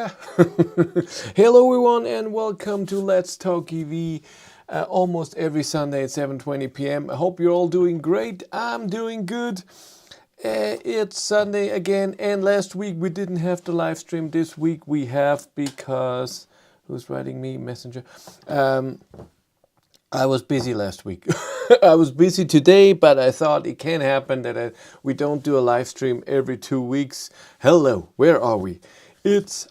Yeah. Hello everyone and welcome to Let's Talk EV. Almost every Sunday at 7:20 p.m. I hope you're all doing great. I'm doing good. It's Sunday again, and last week we didn't have the live stream. This week we have because who's writing me messenger? I was busy last week. I was busy today, but I thought it can happen that we don't do a live stream every 2 weeks. Hello, where are we?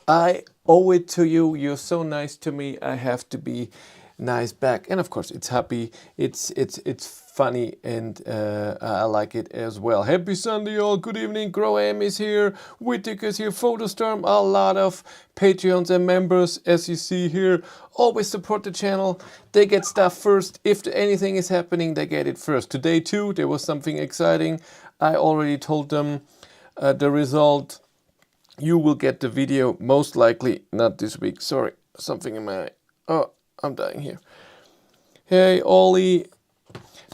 I owe it to you. You're so nice to me. I have to be nice back. And of course, it's happy. It's funny, and I like it as well. Happy Sunday, all. Good evening. Graham is here. Whittaker's here. Photostorm. A lot of Patreons and members, as you see here. Always support the channel. They get stuff first. If anything is happening, they get it first. Today too, there was something exciting. I already told them the result. You will get the video most likely not this week. Sorry, something in my eye. Oh, I'm dying here. Hey, Ollie.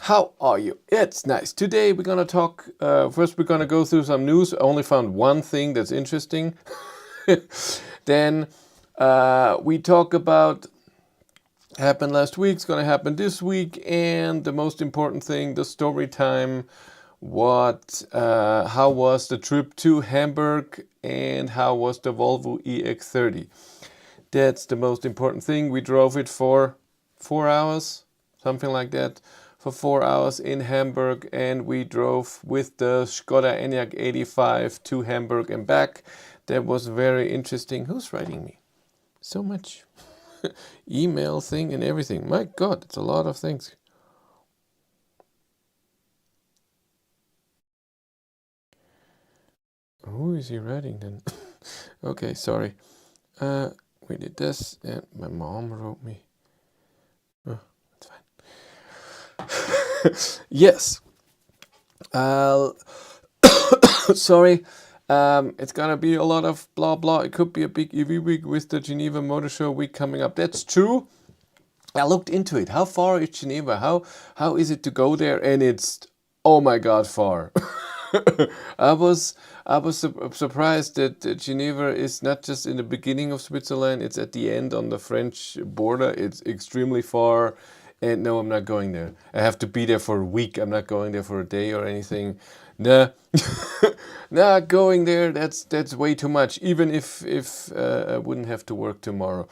How are you? It's nice. Today we're going to talk, first we're going to go through some news. I only found one thing that's interesting. Then we talk about happened last week, it's going to happen this week, and the most important thing, the story time. How was the trip to Hamburg, and how was the Volvo EX30? That's the most important thing. We drove it for 4 hours, something like that, for 4 hours in Hamburg, and we drove with the Skoda Enyaq 85 to Hamburg and back. That was very interesting. Who's writing me? So much email thing and everything. My God, it's a lot of things. Who is he writing then? Okay, sorry. We did this, and my mom wrote me. Oh, it's fine. Yes. Sorry. It's gonna be a lot of blah blah. It could be a big EV week with the Geneva Motor Show week coming up. That's true. I looked into it. How far is Geneva? How is it to go there? And it's, oh my God, far. I was surprised that Geneva is not just in the beginning of Switzerland, it's at the end on the French border. It's extremely far, and no, I'm not going there. I have to be there for a week. I'm not going there for a day or anything. Nah, not going there. That's way too much. Even if I wouldn't have to work tomorrow.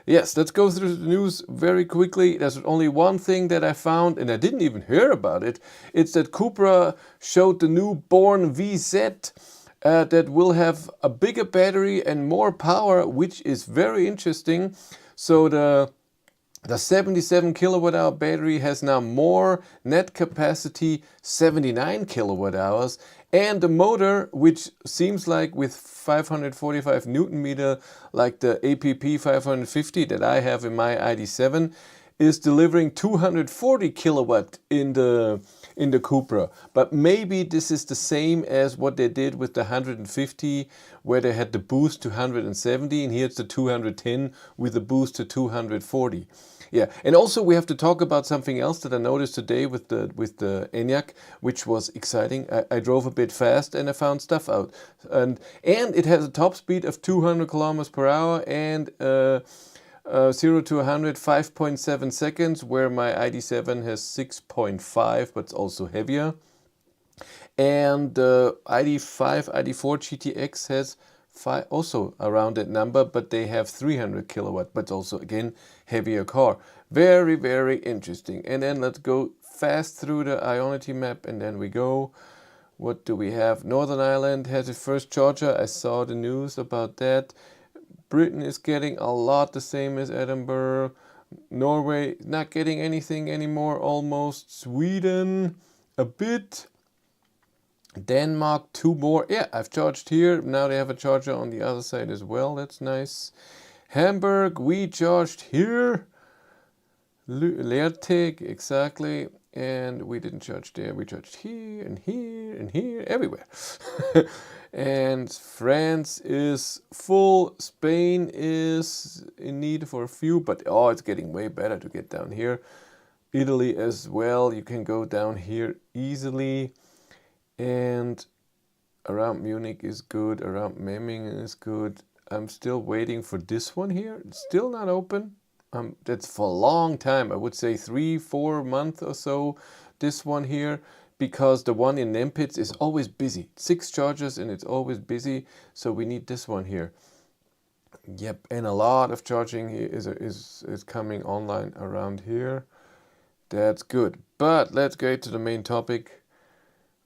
Yes, let's go through the news very quickly. There's only one thing that I found, and I didn't even hear about it. It's that Cupra showed the new Born VZ that will have a bigger battery and more power, which is very interesting. So the 77 kilowatt hour battery has now more net capacity, 79 kilowatt hours, and the motor, which seems like with 545 Newton meter, like the APP 550 that I have in my ID7, is delivering 240 kilowatt in the Cupra. But maybe this is the same as what they did with the 150, where they had the boost to 170, and here's the 210 with the boost to 240. Yeah, and also we have to talk about something else that I noticed today with the Enyaq, which was exciting. I drove a bit fast and I found stuff out, and it has a top speed of 200 kilometers per hour and 0 to 100 5.7 seconds, where my ID7 has 6.5, but it's also heavier. And the ID4 GTX has also around that number, but they have 300 kilowatt, but also again heavier car. Very, very interesting. And then let's go fast through the Ionity map, and then we go. What do we have? Northern Ireland has its first charger. I saw the news about that. Britain is getting a lot the same as Edinburgh. Norway not getting anything anymore almost. Sweden a bit. Denmark 2 more. Yeah, I've charged here. Now they have a charger on the other side as well. That's nice. Hamburg, we charged here. Leerteg, exactly. And we didn't charge there. We charged here and here and here, everywhere. And France is full. Spain is in need for a few, but oh, it's getting way better to get down here. Italy as well. You can go down here easily. And around Munich is good, around Memmingen is good. I'm still waiting for this one here. It's still not open. That's for a long time. I would say 3-4 months or so. This one here, because the one in Nempitz is always busy. 6 chargers and it's always busy. So we need this one here. Yep, and a lot of charging here is coming online around here. That's good. But let's go to the main topic.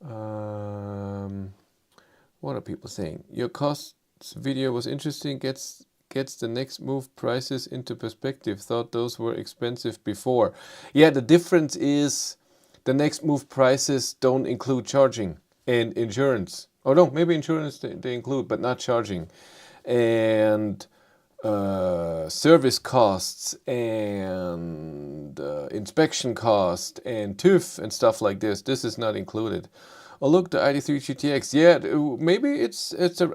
What are people saying? Your costs video was interesting. Gets the next move prices into perspective. Thought those were expensive before. Yeah, the difference is the next move prices don't include charging and insurance. Oh no, maybe insurance they include, but not charging. And service costs and inspection cost and TÜV and stuff like this. This is not included. Oh look, the ID3 GTX. Yeah, maybe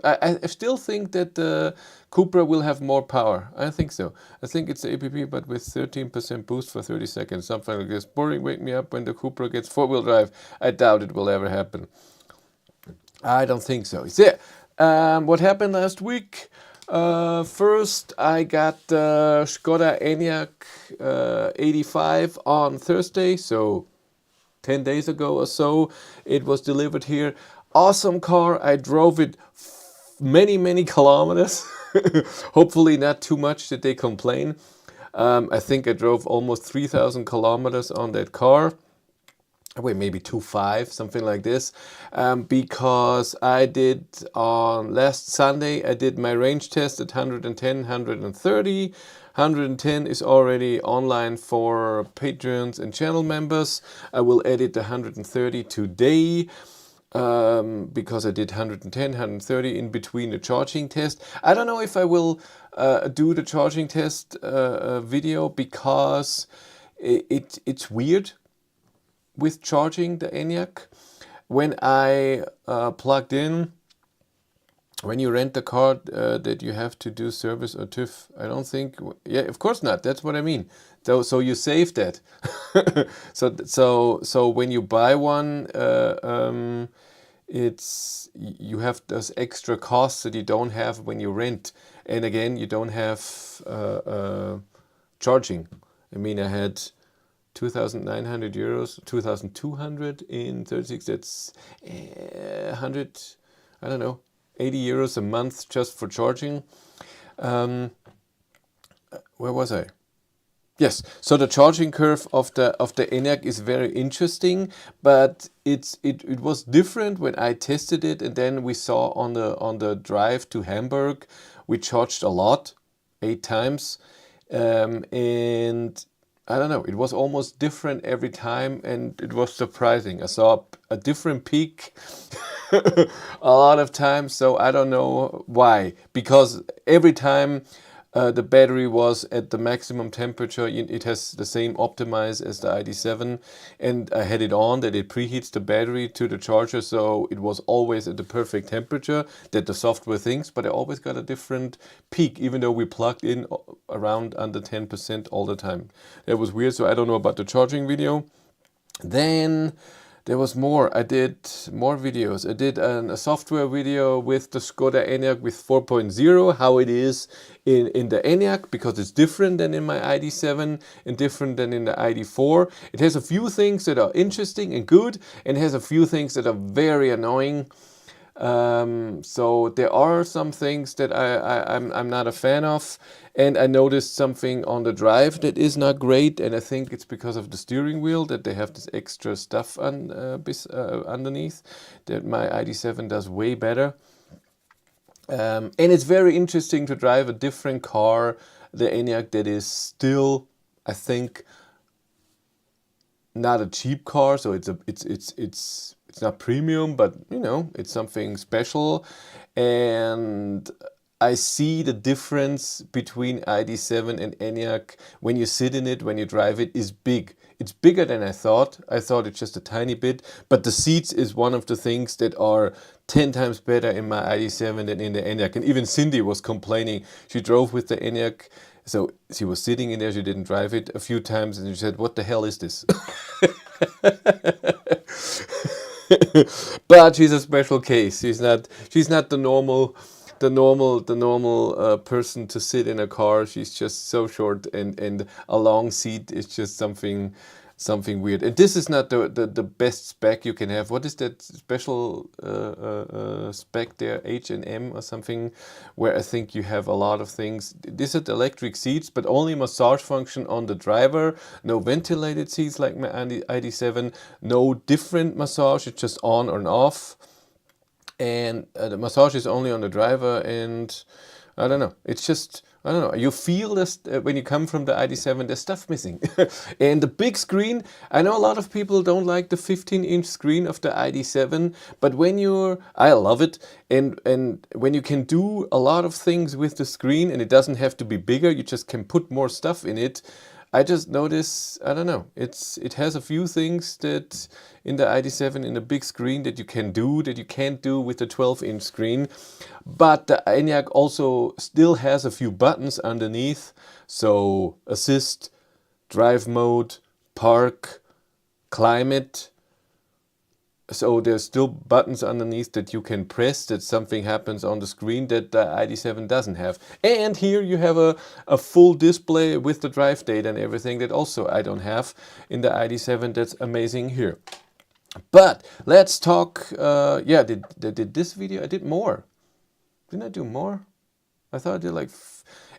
I still think that the Cupra will have more power. I think so. I think it's the APP, but with 13% boost for 30 seconds, something like this. Boring, wake me up when the Cupra gets 4-wheel drive. I doubt it will ever happen. I don't think so. Yeah. What happened last week? First, I got the Skoda Enyaq 85 on Thursday, so 10 days ago or so. It was delivered here. Awesome car. I drove it many kilometers. Hopefully not too much that they complain. I think I drove almost 3,000 kilometers on that car. Wait, maybe 2.5, something like this, because I did on last Sunday, I did my range test at 110, 130. 110 is already online for patrons and channel members. I will edit the 130 today, because I did 110, 130 in between the charging test. I don't know if I will do the charging test video, because it's weird with charging the Enyaq. When I plugged in, when you rent the car, that you have to do service or TÜV. I don't think, yeah, of course not. That's what I mean. So you save that. so when you buy one, you have those extra costs that you don't have when you rent. And again, you don't have charging. I mean, I had 2,900 euros, 2,200 in 36, that's 100, I don't know, 80 euros a month just for charging. Where was I? Yes, so the charging curve of the Enyaq is very interesting, but it was different when I tested it, and then we saw on the drive to Hamburg, we charged a lot, 8 times, and I don't know, it was almost different every time, and it was surprising. I saw a different peak a lot of times, so I don't know why. Because every time the battery was at the maximum temperature, it has the same optimize as the ID7, and I had it on that it preheats the battery to the charger, so it was always at the perfect temperature that the software thinks, but I always got a different peak, even though we plugged in around under 10% all the time. That was weird, so I don't know about the charging video. Then there was more. I did more videos. I did a software video with the Skoda Enyaq with 4.0, how it is in the Enyaq, because it's different than in my ID7 and different than in the ID4. It has a few things that are interesting and good, and has a few things that are very annoying. So there are some things that I'm not a fan of, and I noticed something on the drive that is not great, and I think it's because of the steering wheel that they have this extra stuff underneath that my ID7 does way better. And it's very interesting to drive a different car, the Enyaq, that is still, I think, not a cheap car, so it's not premium, but you know, it's something special. And I see the difference between ID7 and Enyaq when you sit in it, when you drive it, is big. It's bigger than I thought. I thought it's just a tiny bit, but the seats is one of the things that are 10 times better in my ID7 than in the Enyaq. And even Cindy was complaining. She drove with the Enyaq, so she was sitting in there, she didn't drive it a few times, and she said, "What the hell is this?" But she's a special case. She's not the normal the normal person to sit in a car. She's just so short, and a long seat is just something weird. And this is not the best spec you can have. What is that special spec there, H&M or something, where I think you have a lot of things. These are the electric seats, but only massage function on the driver. No ventilated seats like my ID7. No different massage, it's just on or off. And the massage is only on the driver, and I don't know, it's just, I don't know, you feel this when you come from the ID7, there's stuff missing. And the big screen, I know a lot of people don't like the 15-inch screen of the ID7, but when I love it, and when you can do a lot of things with the screen, and it doesn't have to be bigger, you just can put more stuff in it. I just notice, I don't know, it has a few things that in the ID7 in the big screen that you can do that you can't do with the 12-inch screen. But the Enyaq also still has a few buttons underneath. So assist, drive mode, park, climate. So there's still buttons underneath that you can press, that something happens on the screen that the ID7 doesn't have. And here you have a full display with the drive data and everything that also I don't have in the ID7. That's amazing here. But let's talk, yeah, did this video, I did more. Didn't I do more? I thought I did like...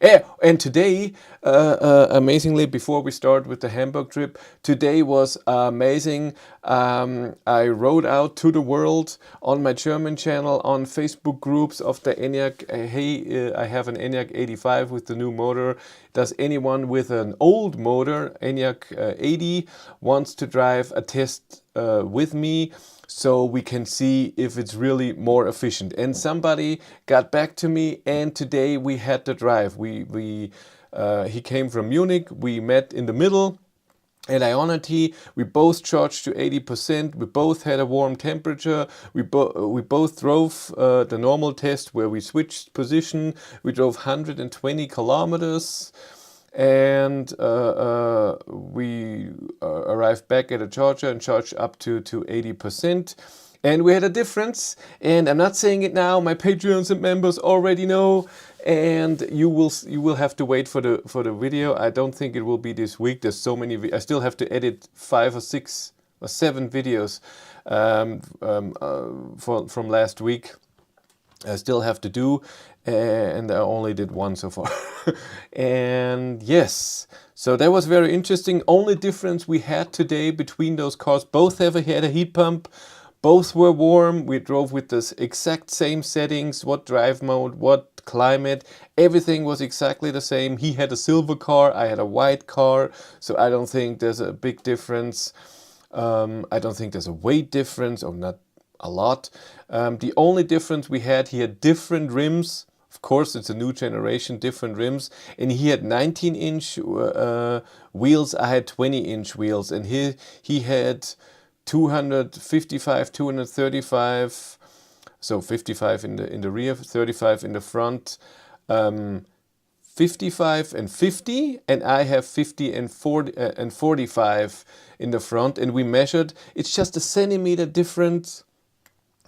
Yeah, and today, amazingly, before we start with the Hamburg trip, today was amazing. I wrote out to the world on my German channel, on Facebook groups of the Enyaq, hey, I have an Enyaq 85 with the new motor. Does anyone with an old motor, Enyaq 80, wants to drive a test with me? So we can see if it's really more efficient. And somebody got back to me, and today we had the drive. He came from Munich. We met in the middle at Ionity. We both charged to 80%. We both had a warm temperature. We both drove the normal test where we switched position. We drove 120 kilometers. And we arrived back at a charger and charged up to 80%. And we had a difference. And I'm not saying it now. My Patreons and members already know. And you will have to wait for the video. I don't think it will be this week. There's so many. I still have to edit 5 or 6 or 7 videos from last week. I still have to do, and I only did one so far. And yes, so that was very interesting. Only difference we had today between those cars, both had a heat pump, both were warm. We drove with the exact same settings, what drive mode, what climate, everything was exactly the same. He had a silver car, I had a white car, so I don't think there's a big difference. I don't think there's a weight difference, or not a lot. The only difference we had, he had different rims. Of course, it's a new generation, different rims. And he had 19-inch wheels. I had 20-inch wheels. And he had 255, 235. So 55 in the rear, 35 in the front. 55 and 50, and I have 50 and 40 and 45 in the front. And we measured. It's just a centimeter difference.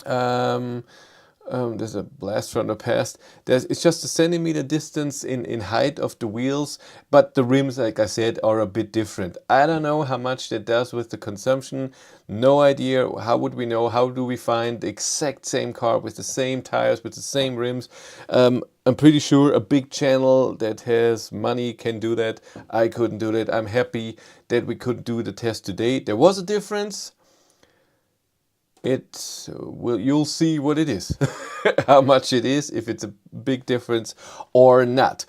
There's a blast from the past. It's just a centimeter distance in height of the wheels, but the rims, like I said, are a bit different. I don't know how much that does with the consumption. No idea. How would we know? How do we find the exact same car with the same tires, with the same rims? I'm pretty sure a big channel that has money can do that. I couldn't do that. I'm happy that we could do the test today. There was a difference. You'll see what it is, how much it is, if it's a big difference or not.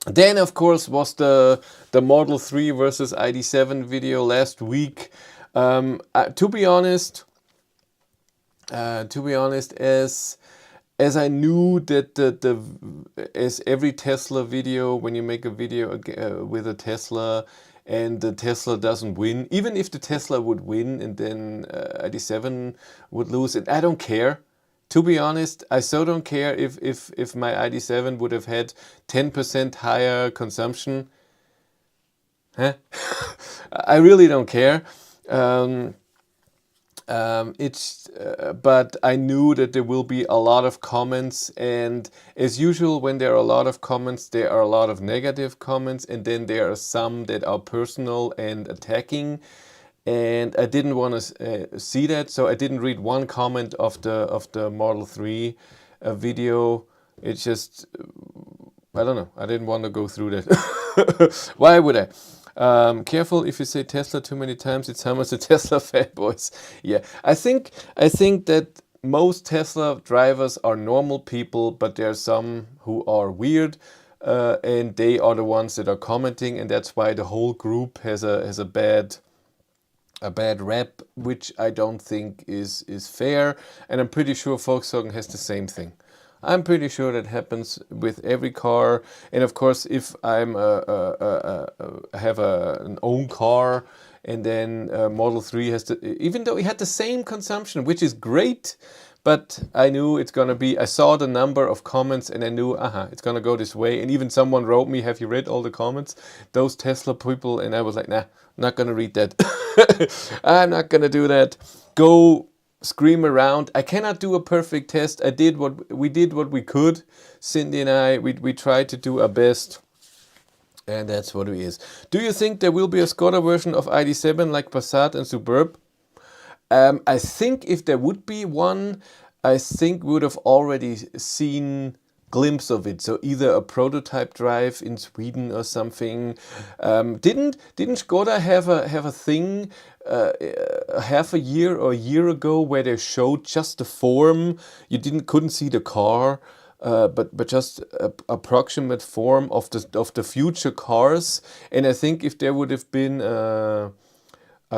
Then, of course, was the Model 3 versus ID7 video last week. To be honest, as I knew that as every Tesla video, when you make a video with a Tesla, and the Tesla doesn't win, even if the Tesla would win and then ID7 would lose, and I don't care. To be honest, I so don't care if my ID7 would have had 10% higher consumption. Huh? I really don't care. But I knew that there will be a lot of comments, and as usual, when there are a lot of comments, there are a lot of negative comments, and then there are some that are personal and attacking. And I didn't want to see that, so I didn't read one comment of the Model 3 video. It's just, I don't know. I didn't want to go through that. Why would I? Careful if you say Tesla too many times. It's some of the Tesla fanboys. Yeah, I think that most Tesla drivers are normal people, but there are some who are weird, and they are the ones that are commenting, and that's why the whole group has a bad rep, which I don't think is fair. And I'm pretty sure Volkswagen has the same thing. I'm pretty sure that happens with every car. And of course, if I'm have an own car, and then Model 3 has to, even though it had the same consumption, which is great, but I knew it's gonna be, I saw the number of comments and I knew, it's gonna go this way. And even someone wrote me, have you read all the comments? Those Tesla people. And I was like, nah, I'm not gonna read that. I'm not gonna do that. Go scream around. I cannot do a perfect test. We did what we could. Cindy and I, we tried to do our best. And that's what it is. Do you think there will be a Skoda version of ID.7 like Passat and Superb? I think if there would be one, I think we would have already seen glimpse of it. So either a prototype drive in Sweden or something. Didn't Skoda have a thing half a year or a year ago where they showed just the form? You couldn't see the car, but just approximate form of the future cars. And I think if there would have been a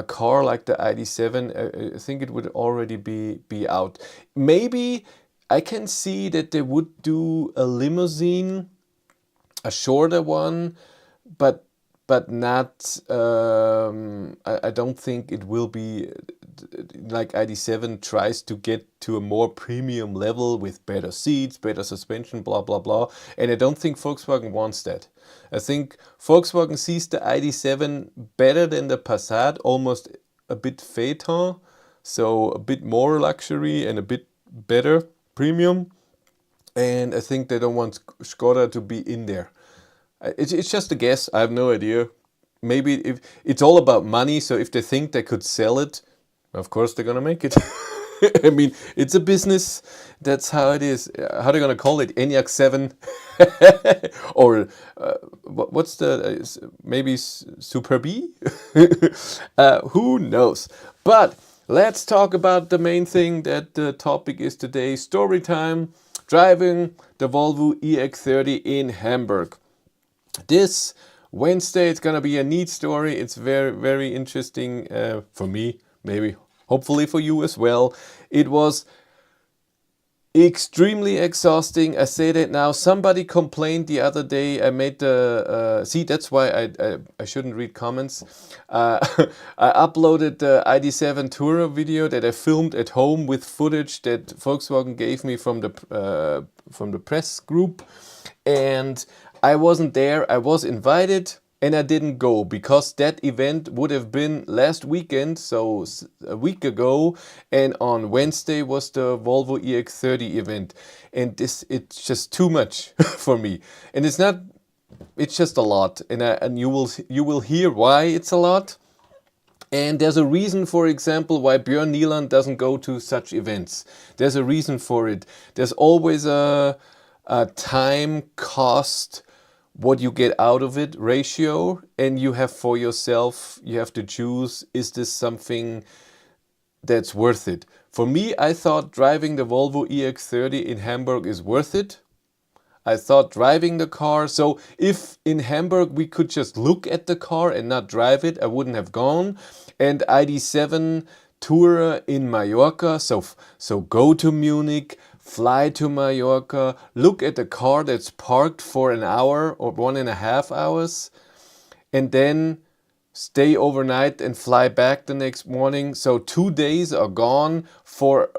car like the ID.7, I think it would already be out. Maybe I can see that they would do a limousine, a shorter one, but not. I don't think it will be like ID.7 tries to get to a more premium level with better seats, better suspension, blah blah blah. And I don't think Volkswagen wants that. I think Volkswagen sees the ID.7 better than the Passat, almost a bit phaeton, so a bit more luxury and a bit better premium. And I think they don't want Skoda to be in there. It's just a guess. I have no idea. Maybe if it's all about money, so if they think they could sell it, of course they're gonna make it. I mean, it's a business. That's how it is. How are they gonna call it? Enyaq 7, or what's the maybe Super B? Who knows? But let's talk about the main thing that the topic is today. Story time. Driving the Volvo EX30 in Hamburg. This Wednesday, it's gonna be a neat story. It's very, very interesting for me, maybe, hopefully for you as well. It was extremely exhausting. I say that now. Somebody complained the other day. I made the see. That's why I shouldn't read comments. I uploaded the ID.7 Tourer video that I filmed at home with footage that Volkswagen gave me from the press group, and I wasn't there. I was invited and I didn't go because that event would have been last weekend, so a week ago, and on Wednesday was the Volvo EX30 event. And it's just too much for me. And it's just a lot. And you will hear why it's a lot. And there's a reason, for example, why Björn Nieland doesn't go to such events. There's a reason for it. There's always a time cost, what you get out of it ratio, and you have for yourself, you have to choose, is this something that's worth it? For me, I thought driving the Volvo EX30 in Hamburg is worth it. I thought driving the car, so if in Hamburg we could just look at the car and not drive it, I wouldn't have gone. And ID.7 Tourer in Mallorca, so go to Munich, fly to Mallorca, look at the car that's parked for an hour or 1.5 hours, and then stay overnight and fly back the next morning. So 2 days are gone for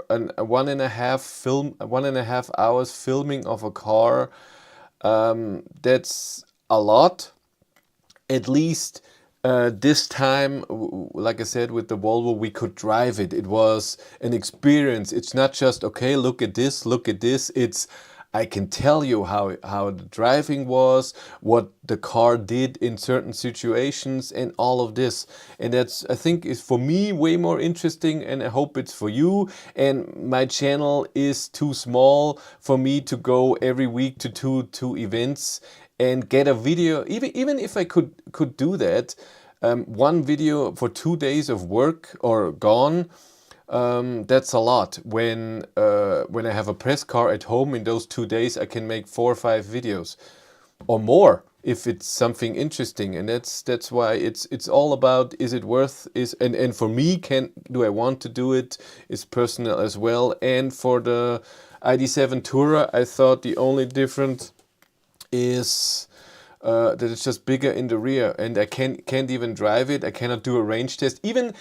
an 1.5 hours filming of a car. That's a lot. At least This time, like I said, with the Volvo, we could drive it. It was an experience. It's not just, okay, look at this, look at this. It's, I can tell you how the driving was, what the car did in certain situations, and all of this. And that's, I think, is for me way more interesting, and I hope it's for you. And my channel is too small for me to go every week to two events and get a video. Even if I could do that, one video for 2 days of work or gone. That's a lot. When I have a press car at home, in those 2 days I can make 4 or 5 videos or more if it's something interesting. And that's why it's all about, is it worth, and for me, do I want to do it, is personal as well. And for the ID.7 Tourer, I thought the only difference is that it's just bigger in the rear, and I can't even drive it. I cannot do a range test. Even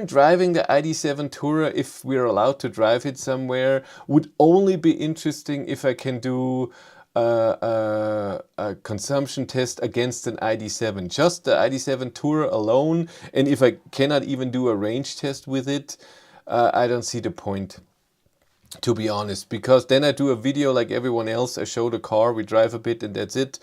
driving the ID.7 Tourer, if we're allowed to drive it somewhere, would only be interesting if I can do a consumption test against an ID.7. Just the ID.7 Tourer alone, and if I cannot even do a range test with it, I don't see the point, to be honest, because then I do a video like everyone else. I show the car, we drive a bit, and that's it.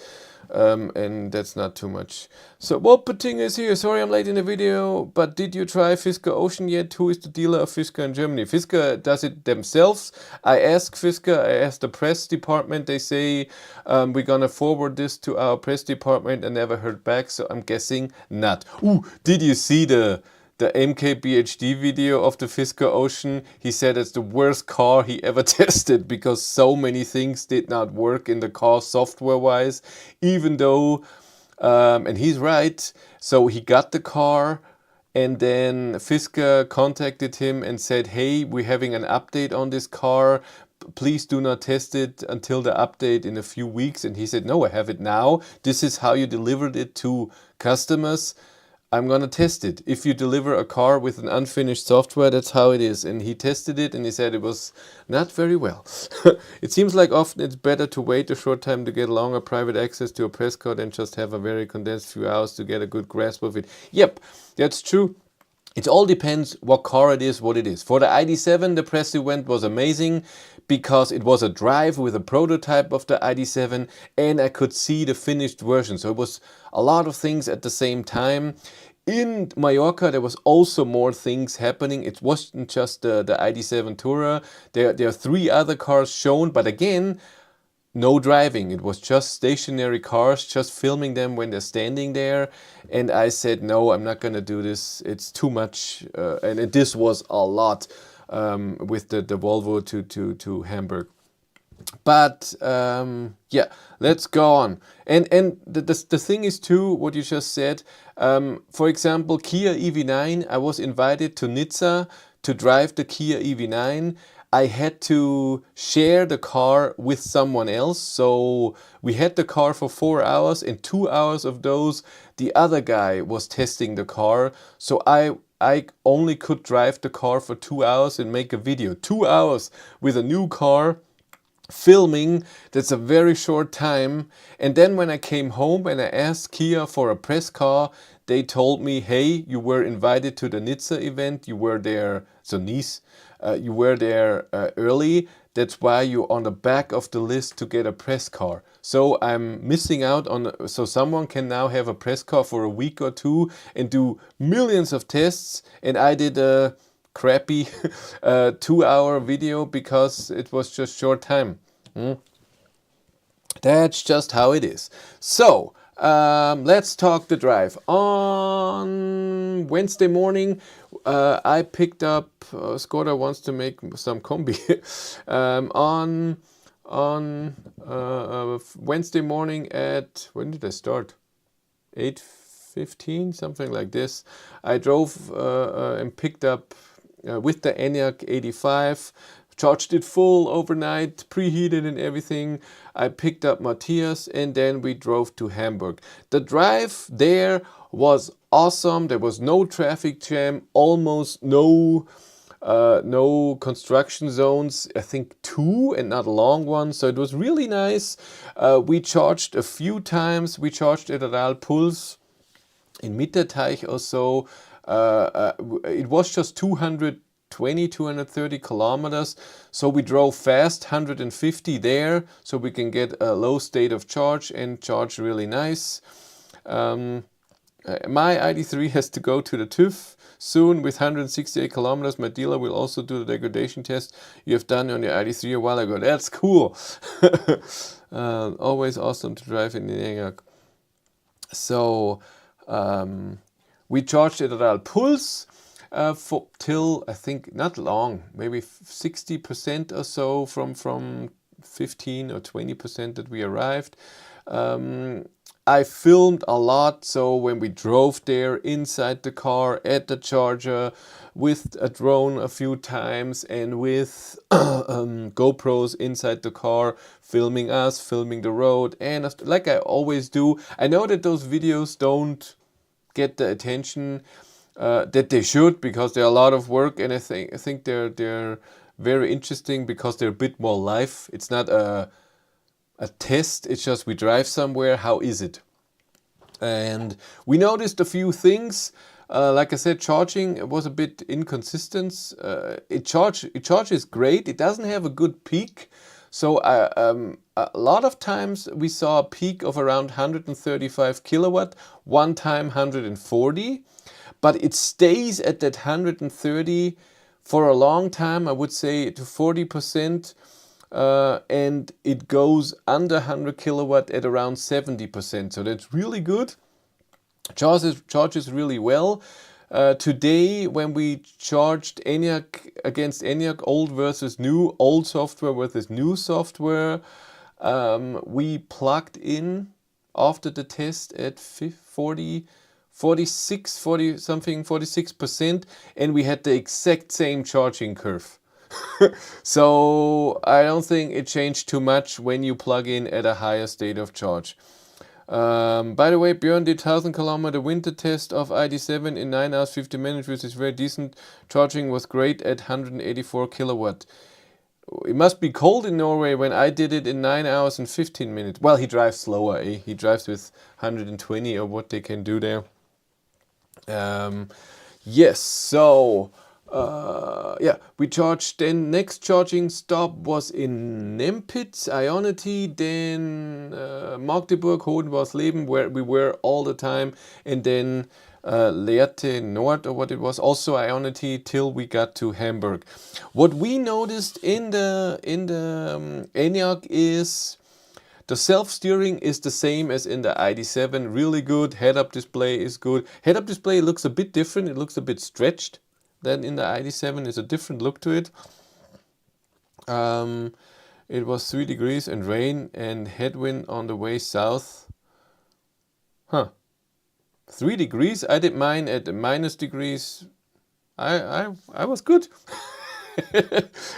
And that's not too much. So Wolperting is here. Sorry I'm late in the video, but did you try Fisker Ocean yet? Who is the dealer of Fisker in Germany? Fisker does it themselves. I asked Fisker, I asked the press department. They say we're gonna forward this to our press department. I never heard back, so I'm guessing not. Ooh, did you see the MKBHD video of the Fisker Ocean? He said it's the worst car he ever tested because so many things did not work in the car software wise, even though, and he's right. So he got the car, and then Fisker contacted him and said, hey, we're having an update on this car. Please do not test it until the update in a few weeks. And he said, no, I have it now. This is how you delivered it to customers. I'm gonna test it. If you deliver a car with an unfinished software, that's how it is. And he tested it and he said it was not very well. It seems like often it's better to wait a short time to get longer private access to a press car than just have a very condensed few hours to get a good grasp of it. Yep, that's true. It all depends what car it is, what it is. For the ID.7, the press event was amazing because it was a drive with a prototype of the ID.7 and I could see the finished version. So it was a lot of things at the same time. In Mallorca, there was also more things happening. It wasn't just the ID.7 Tourer. There are 3 other cars shown, but again, no driving. It was just stationary cars, just filming them when they're standing there. And I said, no, I'm not going to do this. It's too much. And this was a lot with the Volvo to Hamburg. But yeah, let's go on. And the thing is too, what you just said, for example, Kia EV9, I was invited to Nizza to drive the Kia EV9. I had to share the car with someone else. So we had the car for 4 hours, and 2 hours of those, the other guy was testing the car. So I only could drive the car for 2 hours and make a video. 2 hours with a new car, filming, that's a very short time. And then when I came home and I asked Kia for a press car, they told me, hey, you were invited to the Nizza event, you were there, so Nice, you were there early, that's why you're on the back of the list to get a press car. So I'm missing out on, so someone can now have a press car for a week or 2 and do millions of tests, and I did a crappy 2-hour video because it was just short time. That's just how it is. So let's talk the drive. On Wednesday morning, I picked up, Skoda wants to make some combi. On Wednesday morning at, when did I start? 8:15, something like this. I drove and picked up with the Enyaq 85, charged it full overnight, preheated and everything. I picked up Matthias and then we drove to Hamburg. The drive there was awesome. There was no traffic jam, almost no construction zones, I think 2 and not a long one. So it was really nice. We charged a few times. We charged it at Al Puls. in Mitterteich or so. It was just 220, 230 kilometers. So we drove fast, 150 there, so we can get a low state of charge and charge really nice. My ID3 has to go to the TÜV soon with 168 kilometers. My dealer will also do the degradation test you have done on your ID3 a while ago. That's cool. Always awesome to drive in the Enyaq. So we charged it at our pulse for till, I think, not long, maybe 60% or so from 15 or 20% that we arrived. I filmed a lot, so when we drove there, inside the car, at the charger, with a drone a few times, and with GoPros inside the car, filming us, filming the road, and like I always do. I know that those videos don't get the attention that they should, because they're a lot of work, and I think they're very interesting because they're a bit more live. It's not a test, it's just we drive somewhere, how is it? And we noticed a few things. Like I said, charging was a bit inconsistent. It charges great, it doesn't have a good peak. So a lot of times we saw a peak of around 135 kilowatt, one time 140, but it stays at that 130 for a long time, I would say to 40%. And it goes under 100 kilowatt at around 70%. So that's really good. Charges really well. Today, when we charged Enyaq against Enyaq, old versus new, old software versus new software, we plugged in after the test at 46%, and we had the exact same charging curve. So I don't think it changed too much when you plug in at a higher state of charge. By the way, Björn did 1000 kilometer winter test of ID7 in 9 hours 50 minutes, which is very decent. Charging was great at 184 kilowatt. It must be cold in Norway when I did it in 9 hours and 15 minutes. Well, he drives slower, eh? He drives with 120 or what they can do there. Yes, so yeah, we charged. Then next charging stop was in Nempitz, Ionity, then Magdeburg, Hohenwalsleben, where we were all the time, and then Lehrte Nord, or what it was, also Ionity, till we got to Hamburg. What we noticed in the Enyaq is the self-steering is the same as in the ID7, really good. Head-up display is good. Head-up display looks a bit different, it looks a bit stretched than in the ID7. Is a different look to it. It was 3 degrees and rain and headwind on the way south. 3 degrees? I did mine at minus degrees. I was good.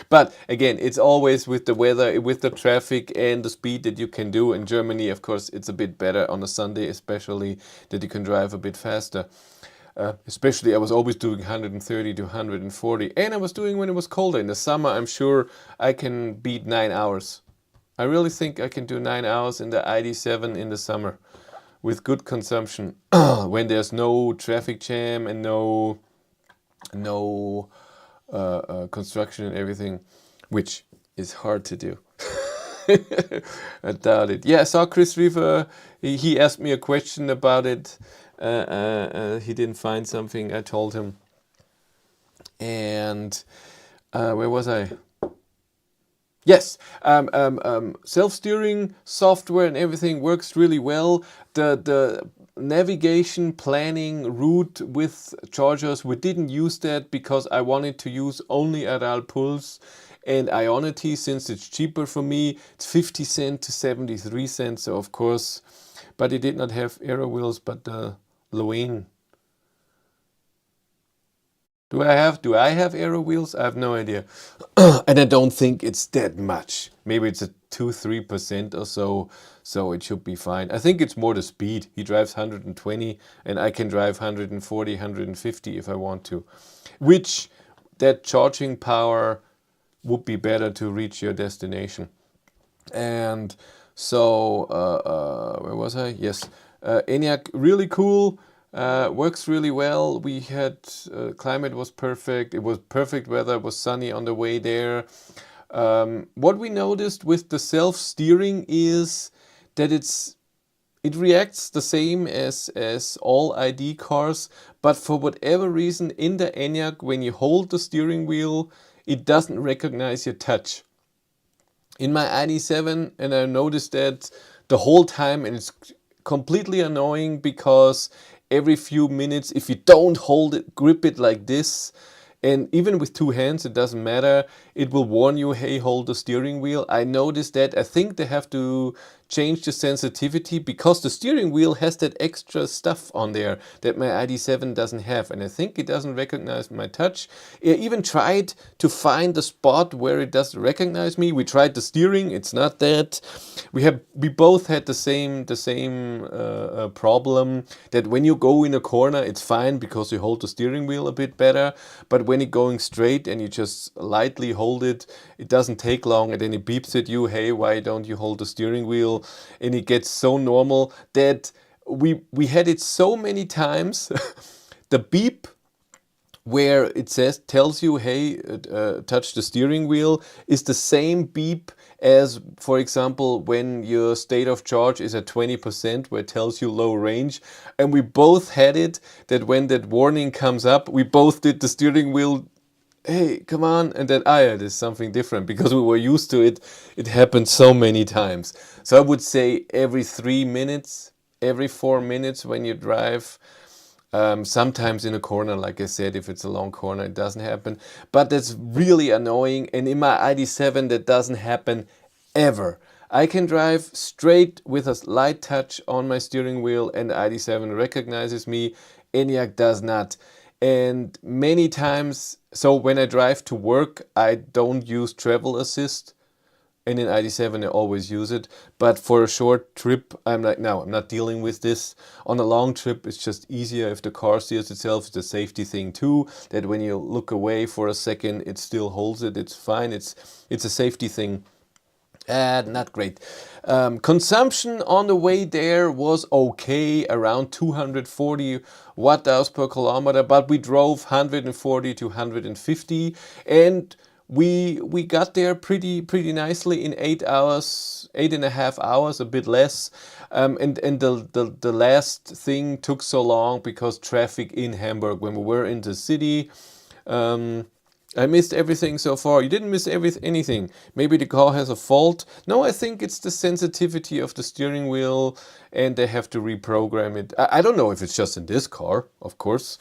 But again, it's always with the weather, with the traffic and the speed that you can do. In Germany, of course, it's a bit better on a Sunday, especially, that you can drive a bit faster. Especially I was always doing 130 to 140, and I was doing when it was colder. In the summer, I'm sure I can beat 9 hours. I really think I can do 9 hours in the ID7 in the summer with good consumption when there's no traffic jam and no construction and everything, which is hard to do. I doubt it. Yeah, I saw Chris Reefer. He asked me a question about it. He didn't find something. I told him. And where was I? Yes, self-steering software and everything works really well. The navigation, planning, route with chargers, we didn't use that because I wanted to use only Aral Pulse and Ionity, since it's cheaper for me. It's 50 cents to 73 cents, so of course, but it did not have aero wheels, but the Loen. Do I have aero wheels? I have no idea. And I don't think it's that much. Maybe it's a 2-3% or so, so it should be fine. I think it's more the speed. He drives 120 and I can drive 140, 150 if I want to. Which, that charging power would be better to reach your destination. And so, where was I? Yes, Enyaq, really cool. Works really well. We had climate was perfect. It was perfect weather. It was sunny on the way there. What we noticed with the self-steering is that it reacts the same as all ID cars, but for whatever reason in the Enyaq, when you hold the steering wheel, it doesn't recognize your touch. In my ID7, and I noticed that the whole time, and it's completely annoying because every few minutes, if you don't hold it, grip it like this, and even with two hands, it doesn't matter, it will warn you, hey, hold the steering wheel. I noticed that. I think they have to change the sensitivity because the steering wheel has that extra stuff on there that my ID7 doesn't have. And I think it doesn't recognize my touch. I even tried to find the spot where it doesn't recognize me. We tried the steering, it's not that. We both had the same problem, that when you go in a corner, it's fine because you hold the steering wheel a bit better. But when it's going straight and you just lightly hold it, it doesn't take long, and then it beeps at you, hey, why don't you hold the steering wheel? And it gets so normal that we had it so many times. The beep where it tells you, hey, touch the steering wheel, is the same beep as, for example, when your state of charge is at 20%, where it tells you low range. And we both had it, that when that warning comes up, we both did the steering wheel, hey, come on, and then, yeah, there's something different, because we were used to it. It happened so many times. So I would say every 3 minutes, every 4 minutes when you drive. Sometimes in a corner, like I said, if it's a long corner, it doesn't happen. But that's really annoying. And in my ID7, that doesn't happen ever. I can drive straight with a light touch on my steering wheel, and ID7 recognizes me. Enyaq does not. And many times, so when I drive to work, I don't use travel assist. And in ID7 I always use it, but for a short trip I'm like, no, I'm not dealing with this. On a long trip it's just easier if the car steers itself. It's a safety thing too, that when you look away for a second it still holds it, it's fine, it's a safety thing. Not great. Consumption on the way there was okay, around 240 watt-hours per kilometer, but we drove 140 to 150, and we got there pretty nicely in 8 hours, 8.5 hours, a bit less. And the last thing took so long because traffic in Hamburg when we were in the city. I missed everything so far. You didn't miss anything. Maybe the car has a fault. No, I think it's the sensitivity of the steering wheel, and they have to reprogram it. I don't know if it's just in this car, of course.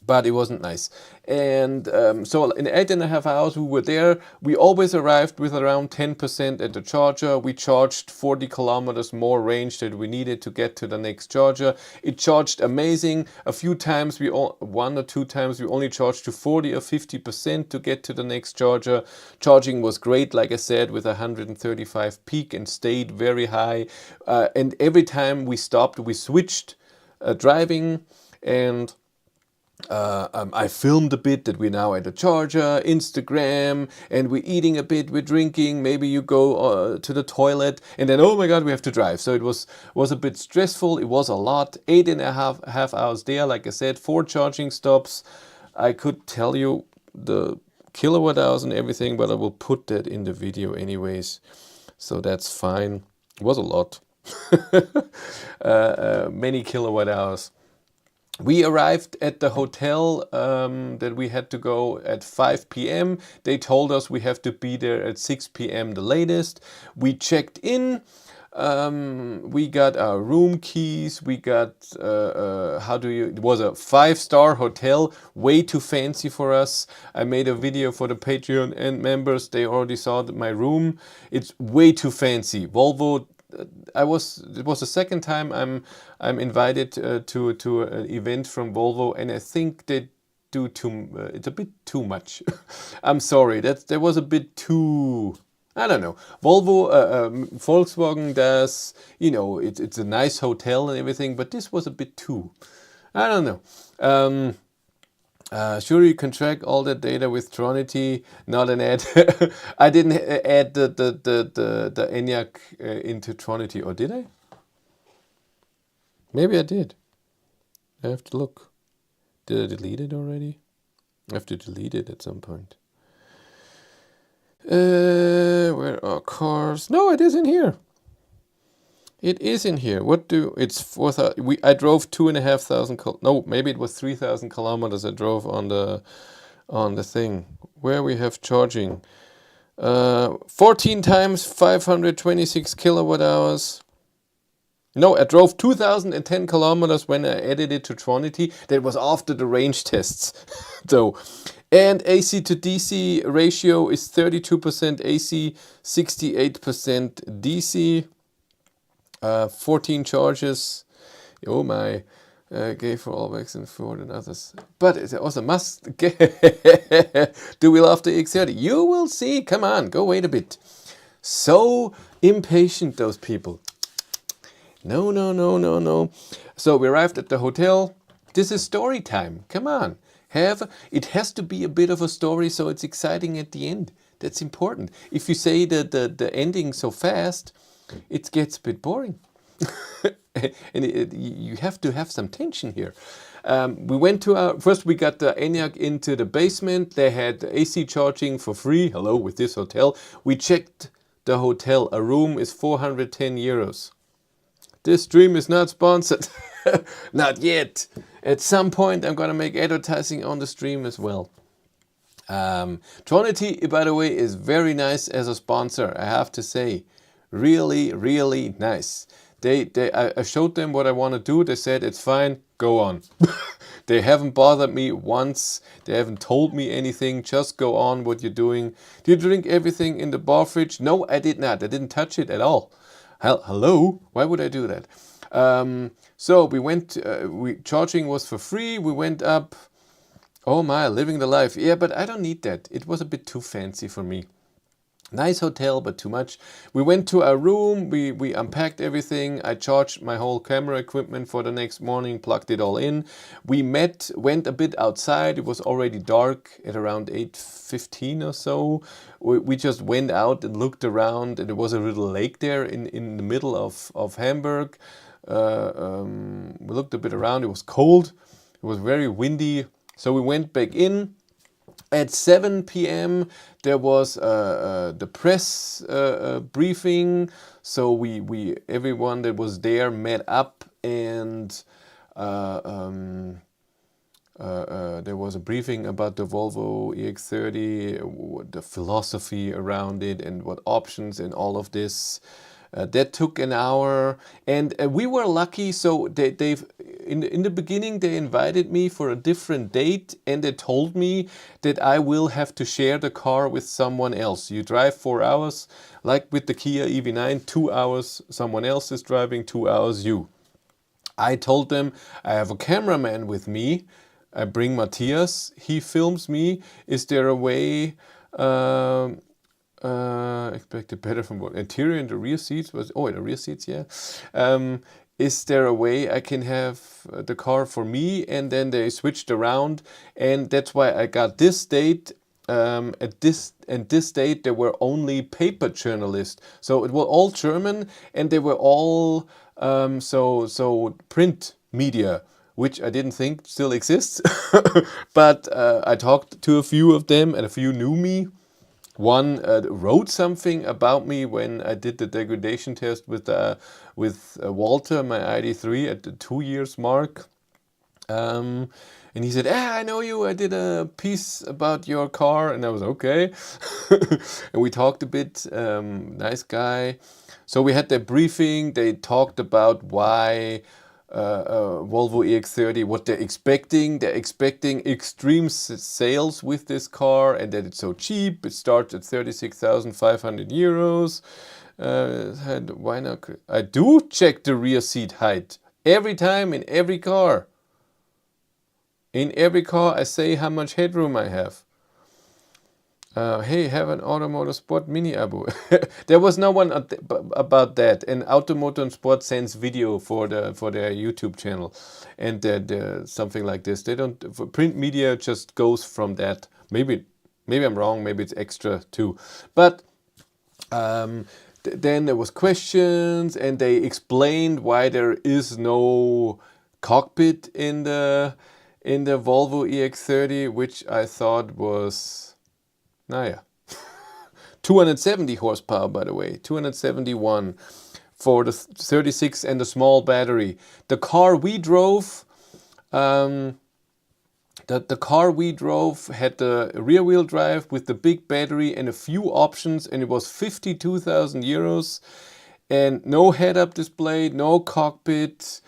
But it wasn't nice. And so in 8.5 hours we were there. We always arrived with around 10% at the charger. We charged 40 kilometers more range that we needed to get to the next charger. It charged amazing. A few times, one or two times, we only charged to 40 or 50% to get to the next charger. Charging was great, like I said, with 135 peak, and stayed very high. And every time we stopped, we switched driving, and I filmed a bit that we're now at a charger, Instagram, and we're eating a bit, we're drinking, maybe you go to the toilet, and then, oh my god, we have to drive. So it was a bit stressful. It was a lot. 8.5 hours there, like I said, 4 charging stops. I could tell you the kilowatt hours and everything, but I will put that in the video anyways, so that's fine. It was a lot. Many kilowatt hours. We arrived at the hotel that we had to go at 5 p.m. They told us we have to be there at 6 p.m. the latest. We checked in. We got our room keys. We got, it was a 5-star hotel, way too fancy for us. I made a video for the Patreon and members. They already saw my room. It's way too fancy. Volvo. It was the second time I'm invited to an event from Volvo, and I think they do it's a bit too much. I'm sorry, that was a bit too, I don't know. Volkswagen does, it's a nice hotel and everything, but this was a bit too, I don't know. Sure, you can track all that data with Ionity, not an ad. I didn't add the Enyaq into Ionity, or did I? Maybe I did. I have to look. Did I delete it already? I have to delete it at some point. Where are cars? No, it is in here. It is in here. It's 4,000. I drove 2,500. No, maybe it was 3,000 kilometers. I drove on the thing where we have charging. 14 times 526 kilowatt hours. No, I drove 2,010 kilometers when I added it to Ionity. That was after the range tests, though. And AC to DC ratio is 32% AC, 68% DC. 14 charges. Oh my. Gay for all wax and Ford and others. But it also must. Do we love the EX30? You will see. Come on, go wait a bit. So impatient, those people. No, no, no, no, no. So we arrived at the hotel. This is story time. Come on. It has to be a bit of a story so it's exciting at the end. That's important. If you say the ending so fast, it gets a bit boring. And you have to have some tension here. We went to first we got the Enyaq into the basement. They had AC charging for free. Hello, with this hotel. We checked the hotel. A room is 410 euros. This stream is not sponsored. Not yet. At some point I'm gonna make advertising on the stream as well. Ionity, by the way, is very nice as a sponsor, I have to say. Really, really nice. I showed them what I want to do. They said, it's fine, go on. They haven't bothered me once. They haven't told me anything. Just go on what you're doing. Do you drink everything in the bar fridge? No, I did not. I didn't touch it at all. Hello? Why would I do that? So we went, charging was for free. We went up. Oh my, living the life. Yeah, but I don't need that. It was a bit too fancy for me. Nice hotel, but too much. We went to our room, we unpacked everything. I charged my whole camera equipment for the next morning, plugged it all in. We went a bit outside. It was already dark at around 8:15 or so. We just went out and looked around, and there was a little lake there in the middle of Hamburg. We looked a bit around. It was cold. It was very windy. So we went back in. At 7 p.m. there was the press briefing. So everyone that was there met up, and there was a briefing about the Volvo EX30, the philosophy around it, and what options and all of this. That took an hour, and we were lucky. So in the beginning they invited me for a different date, and they told me that I will have to share the car with someone else. You drive 4 hours, like with the Kia EV9, 2 hours someone else is driving, 2 hours you. I told them I have a cameraman with me. I bring Matthias. He films me. Is there a way? Expected better from what? Interior and the rear seats was. Oh, the rear seats, yeah. Is there a way I can have the car for me? And then they switched around, and that's why I got this date. At this date, there were only paper journalists, so it was all German, and they were all so print media, which I didn't think still exists. But I talked to a few of them, and a few knew me. One wrote something about me when I did the degradation test with Walter, my ID3, at the 2 years mark. And he said, I know you, I did a piece about your car. And I was okay. And we talked a bit, nice guy. So we had that briefing. They talked about why Volvo EX30, what they're expecting. They're expecting extreme sales with this car, and that it's so cheap. It starts at 36,500 euros. Why not? I do check the rear seat height every time in every car. In every car, I say how much headroom I have. Hey, have an Automotor Sport mini abo. There was no one about that. And Automotor and Sport sends video for their YouTube channel, and something like this. They don't. For print media just goes from that. Maybe I'm wrong. Maybe it's extra too. But then there was questions, and they explained why there is no cockpit in the Volvo EX30, which I thought was, naja, 270 horsepower, by the way, 271 for the 36 and the small battery. The car we drove, the car we drove had the rear wheel drive with the big battery and a few options, and it was 52,000 euros, and no head-up display, no cockpit,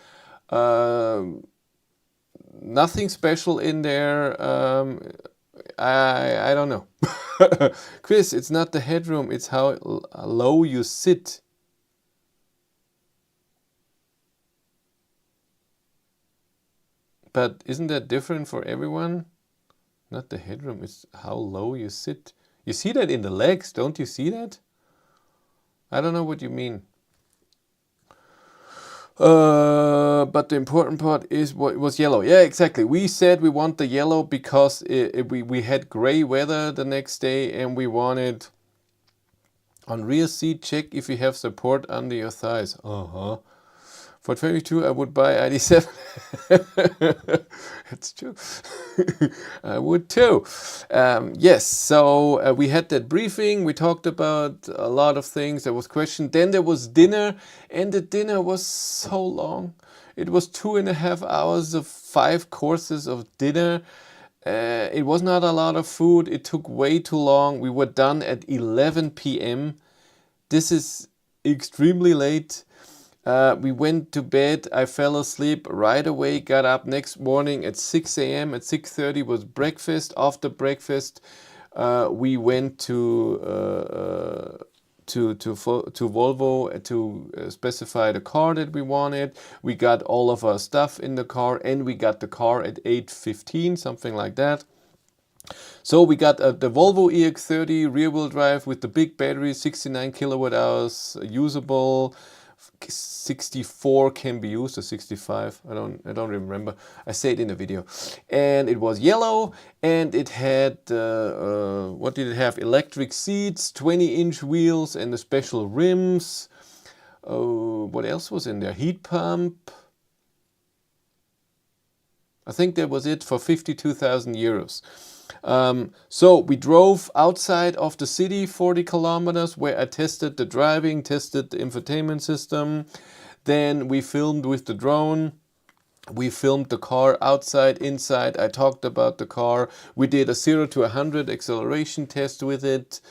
nothing special in there. I don't know. Chris, it's not the headroom, it's how low you sit. But isn't that different for everyone? Not the headroom, it's how low you sit. You see that in the legs, don't you see that? I don't know what you mean. But the important part is what was yellow. Yeah, exactly. We said we want the yellow because we had gray weather the next day, and we wanted on rear seat, check if you have support under your thighs. For 22, I would buy ID7. That's true. I would too. Yes, so we had that briefing. We talked about a lot of things. There was question. Then there was dinner, and the dinner was so long. It was 2.5 hours of 5 courses of dinner. It was not a lot of food. It took way too long. We were done at 11 p.m. This is extremely late. We went to bed. I fell asleep right away, got up next morning at 6 a.m. At 6:30 was breakfast. After breakfast, we went to Volvo to specify the car that we wanted. We got all of our stuff in the car, and we got the car at 8:15, something like that. So we got the Volvo EX30 rear-wheel drive with the big battery, 69 kilowatt hours, usable. 64 can be used, or 65. I don't remember. I say it in the video. And it was yellow, and it had what did it have? Electric seats, 20-inch wheels, and the special rims. What else was in there? Heat pump. I think that was it for 52,000 euros. So we drove outside of the city 40 kilometers, where I tested the driving, tested the infotainment system. Then we filmed with the drone. We filmed the car outside, inside. I talked about the car. We did a 0 to 100 acceleration test with it.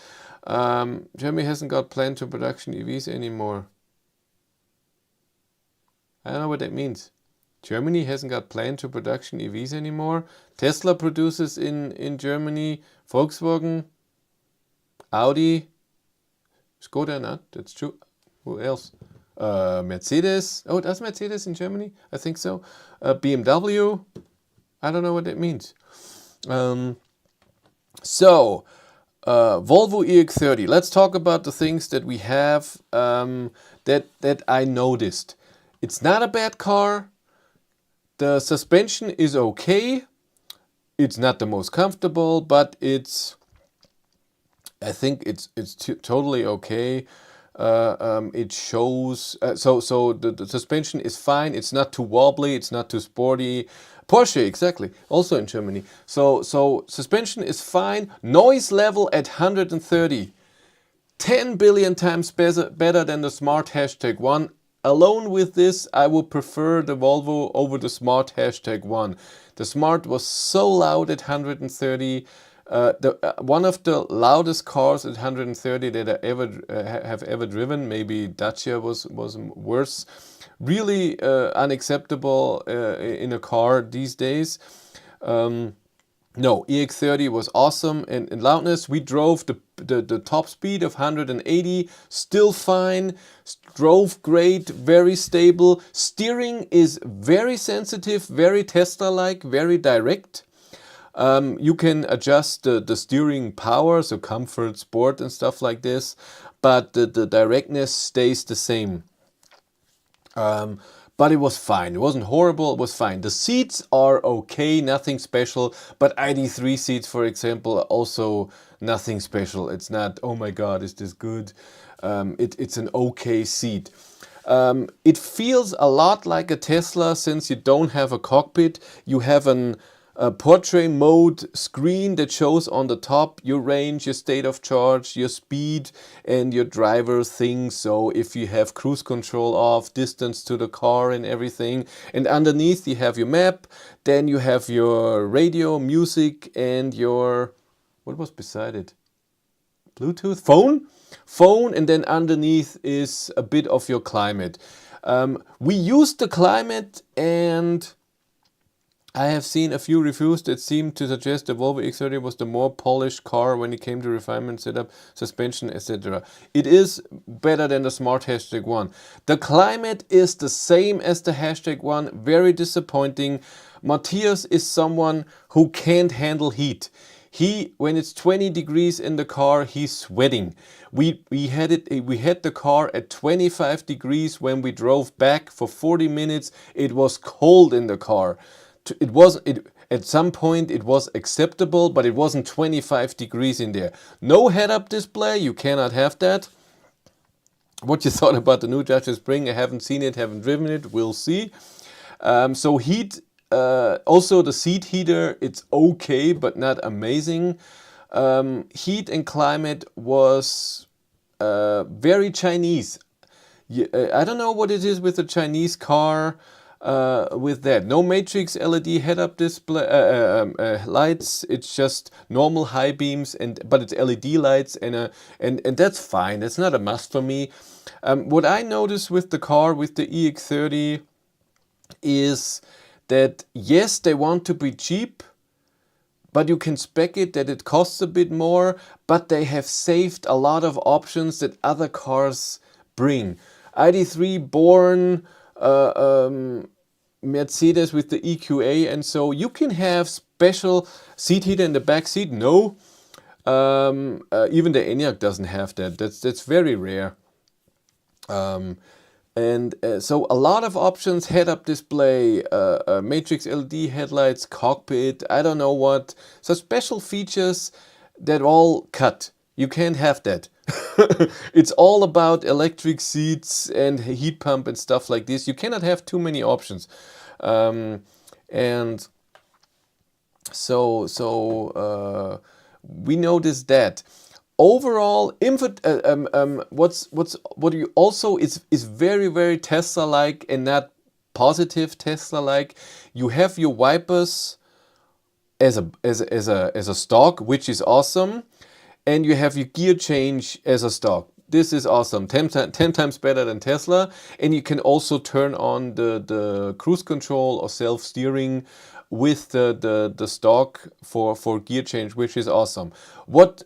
Germany hasn't got planned to production EVs anymore. I don't know what that means. Germany hasn't got planned to production EVs anymore. Tesla produces in Germany. Volkswagen, Audi, Skoda not, that's true. Who else? Mercedes. Oh, does Mercedes in Germany? I think so. BMW. I don't know what that means. So, Volvo EX30. Let's talk about the things that we have that I noticed. It's not a bad car. The suspension is okay. It's not the most comfortable, but I think it's totally okay. It shows so the suspension is fine. It's not too wobbly. It's not too sporty. Porsche, exactly, also in Germany. So suspension is fine. Noise level at 130, 10 billion times better than the Smart #1. Alone with this, I would prefer the Volvo over the Smart #1. The Smart was so loud at 130. One of the loudest cars at 130 that I have ever driven. Maybe Dacia was worse. Really unacceptable in a car these days. No, EX30 was awesome in loudness. We drove the top speed of 180, still fine. Drove great, very stable. Steering is very sensitive, very Tesla-like, very direct. You can adjust the steering power, so comfort, sport and stuff like this, but the directness stays the same. But it was fine. It wasn't horrible. It was fine. The seats are okay, nothing special. But ID3 seats, for example, are also nothing special. It's not, oh my God, is this good? It's an okay seat. It feels a lot like a Tesla since you don't have a cockpit. You have a portrait mode screen that shows on the top your range, your state of charge, your speed, and your driver things. So if you have cruise control off, distance to the car and everything. And underneath you have your map, then you have your radio, music, and your, what was beside it? Bluetooth? Phone, and then underneath is a bit of your climate. We used the climate, and I have seen a few reviews that seem to suggest the Volvo EX30 was the more polished car when it came to refinement, setup, suspension, etc. It is better than the smart hashtag one. The climate is the same as the hashtag one, very disappointing. Matthias is someone who can't handle heat. When it's 20 degrees in the car, he's sweating. We had the car at 25 degrees when we drove back for 40 minutes. It was cold in the car. At some point it was acceptable, but it wasn't 25 degrees in there. No head-up display, you cannot have that. What you thought about the new Judge Spring? I haven't seen it, haven't driven it, we'll see. So heat, also the seat heater, it's okay, but not amazing. Heat and climate was very Chinese. I don't know what it is with the Chinese car. With that, no matrix LED head-up display lights. It's just normal high beams, but it's LED lights, and that's fine. That's not a must for me. What I noticed with the car, with the EX30, is that yes, they want to be cheap, but you can spec it that it costs a bit more, but they have saved a lot of options that other cars bring. ID3 born. Mercedes with the EQA, and so you can have special seat heater in the back seat. No, even the Enyaq doesn't have that. That's very rare. So a lot of options: head-up display, matrix LED headlights, cockpit. I don't know what. So special features that all cut. You can't have that. It's all about electric seats and heat pump and stuff like this. You cannot have too many options. And so we noticed that. Overall, what you also is very, very Tesla-like and not positive Tesla-like. You have your wipers as a stock, which is awesome. And you have your gear change as a stock. This is awesome, 10 times better than Tesla. And you can also turn on the cruise control or self-steering with the stock for gear change, which is awesome. What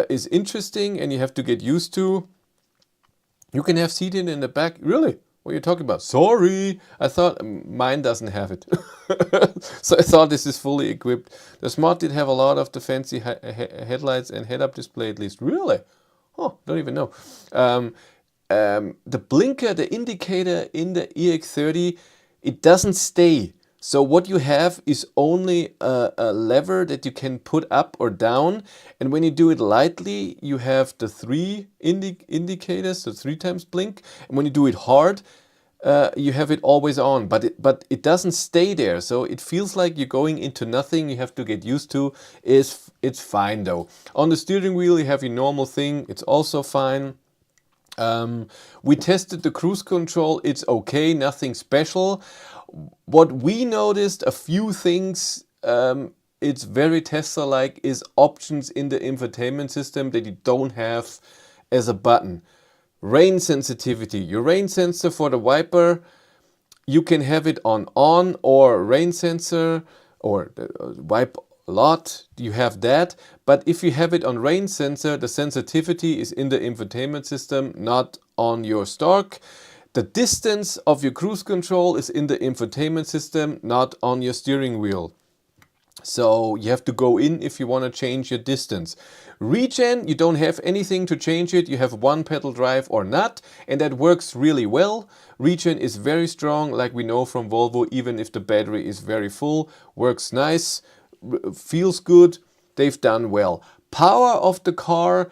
is interesting, and you have to get used to, you can have seating in the back. Really? What are you talking about? Sorry, I thought mine doesn't have it. So I thought this is fully equipped. The Smart did have a lot of the fancy headlights and head-up display at least. Really? Oh, don't even know. The blinker, the indicator in the EX30, it doesn't stay. So what you have is only a lever that you can put up or down. And when you do it lightly, you have the 3 indicators, so 3 times blink. And when you do it hard, you have it always on, but it doesn't stay there. So it feels like you're going into nothing. You have to get used to. It's fine though. On the steering wheel, you have your normal thing. It's also fine. We tested the cruise control. It's okay, nothing special. What we noticed, a few things, it's very Tesla-like, is options in the infotainment system that you don't have as a button. Rain sensitivity. Your rain sensor for the wiper, you can have it on or rain sensor or wipe a lot, you have that. But if you have it on rain sensor, the sensitivity is in the infotainment system, not on your stock. The distance of your cruise control is in the infotainment system, not on your steering wheel. So you have to go in if you want to change your distance. Regen, you don't have anything to change it. You have one pedal drive or not, and that works really well. Regen is very strong, like we know from Volvo, even if the battery is very full. Works nice, feels good. They've done well. Power of the car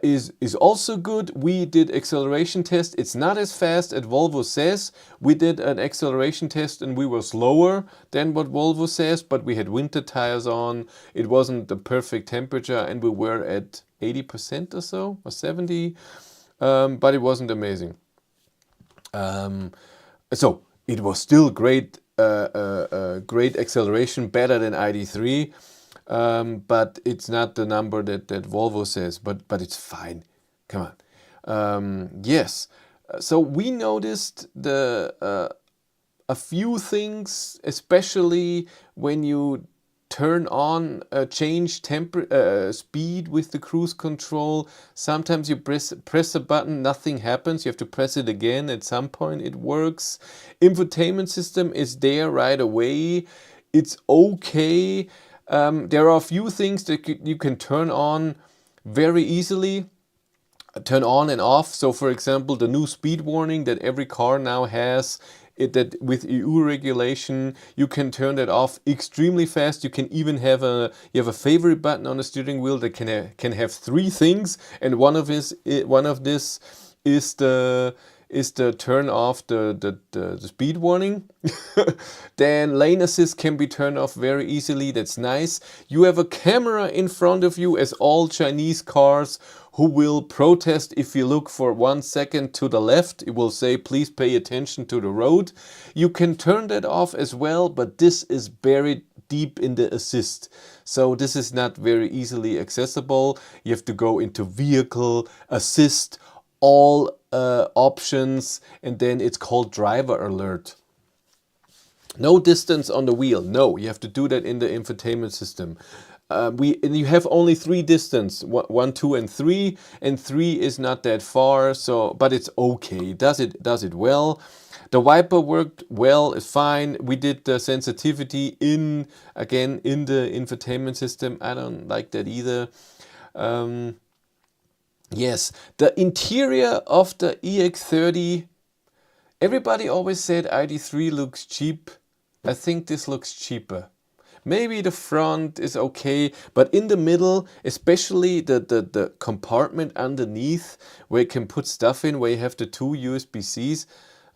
is also good. We did acceleration test. It's not as fast as Volvo says. We did an acceleration test and we were slower than what Volvo says, but we had winter tires on. It wasn't the perfect temperature and we were at 80% or so, or 70, but it wasn't amazing. So it was still great, great acceleration, better than ID.3. But it's not the number that Volvo says, but it's fine. Come on. Yes. So we noticed a few things, especially when you turn on change speed with the cruise control. Sometimes you press a button, nothing happens. You have to press it again. At some point it works. Infotainment system is there right away. It's okay. There are a few things that you can turn on very easily, turn on and off. So for example, the new speed warning that every car now has, that with EU regulation, you can turn that off extremely fast. You can even have a favorite button on the steering wheel that can have 3 things, and one of this is the turn off the speed warning. Then lane assist can be turned off very easily. That's nice. You have a camera in front of you, as all Chinese cars, who will protest if you look for 1 second to the left. It will say, please pay attention to the road. You can turn that off as well, but this is buried deep in the assist. So this is not very easily accessible. You have to go into vehicle, assist, all options, and then it's called driver alert. No distance on the wheel. No, you have to do that in the infotainment system. And you have only 3 distance, 1, 2, and 3, and 3 is not that far. So, but it's okay. Does it well. The wiper worked well. It's fine. We did the sensitivity in the infotainment system. I don't like that either. Yes, the interior of the EX30. Everybody always said ID.3 looks cheap. I think this looks cheaper. Maybe the front is okay, but in the middle, especially the compartment underneath where you can put stuff in, where you have the 2 USB-Cs,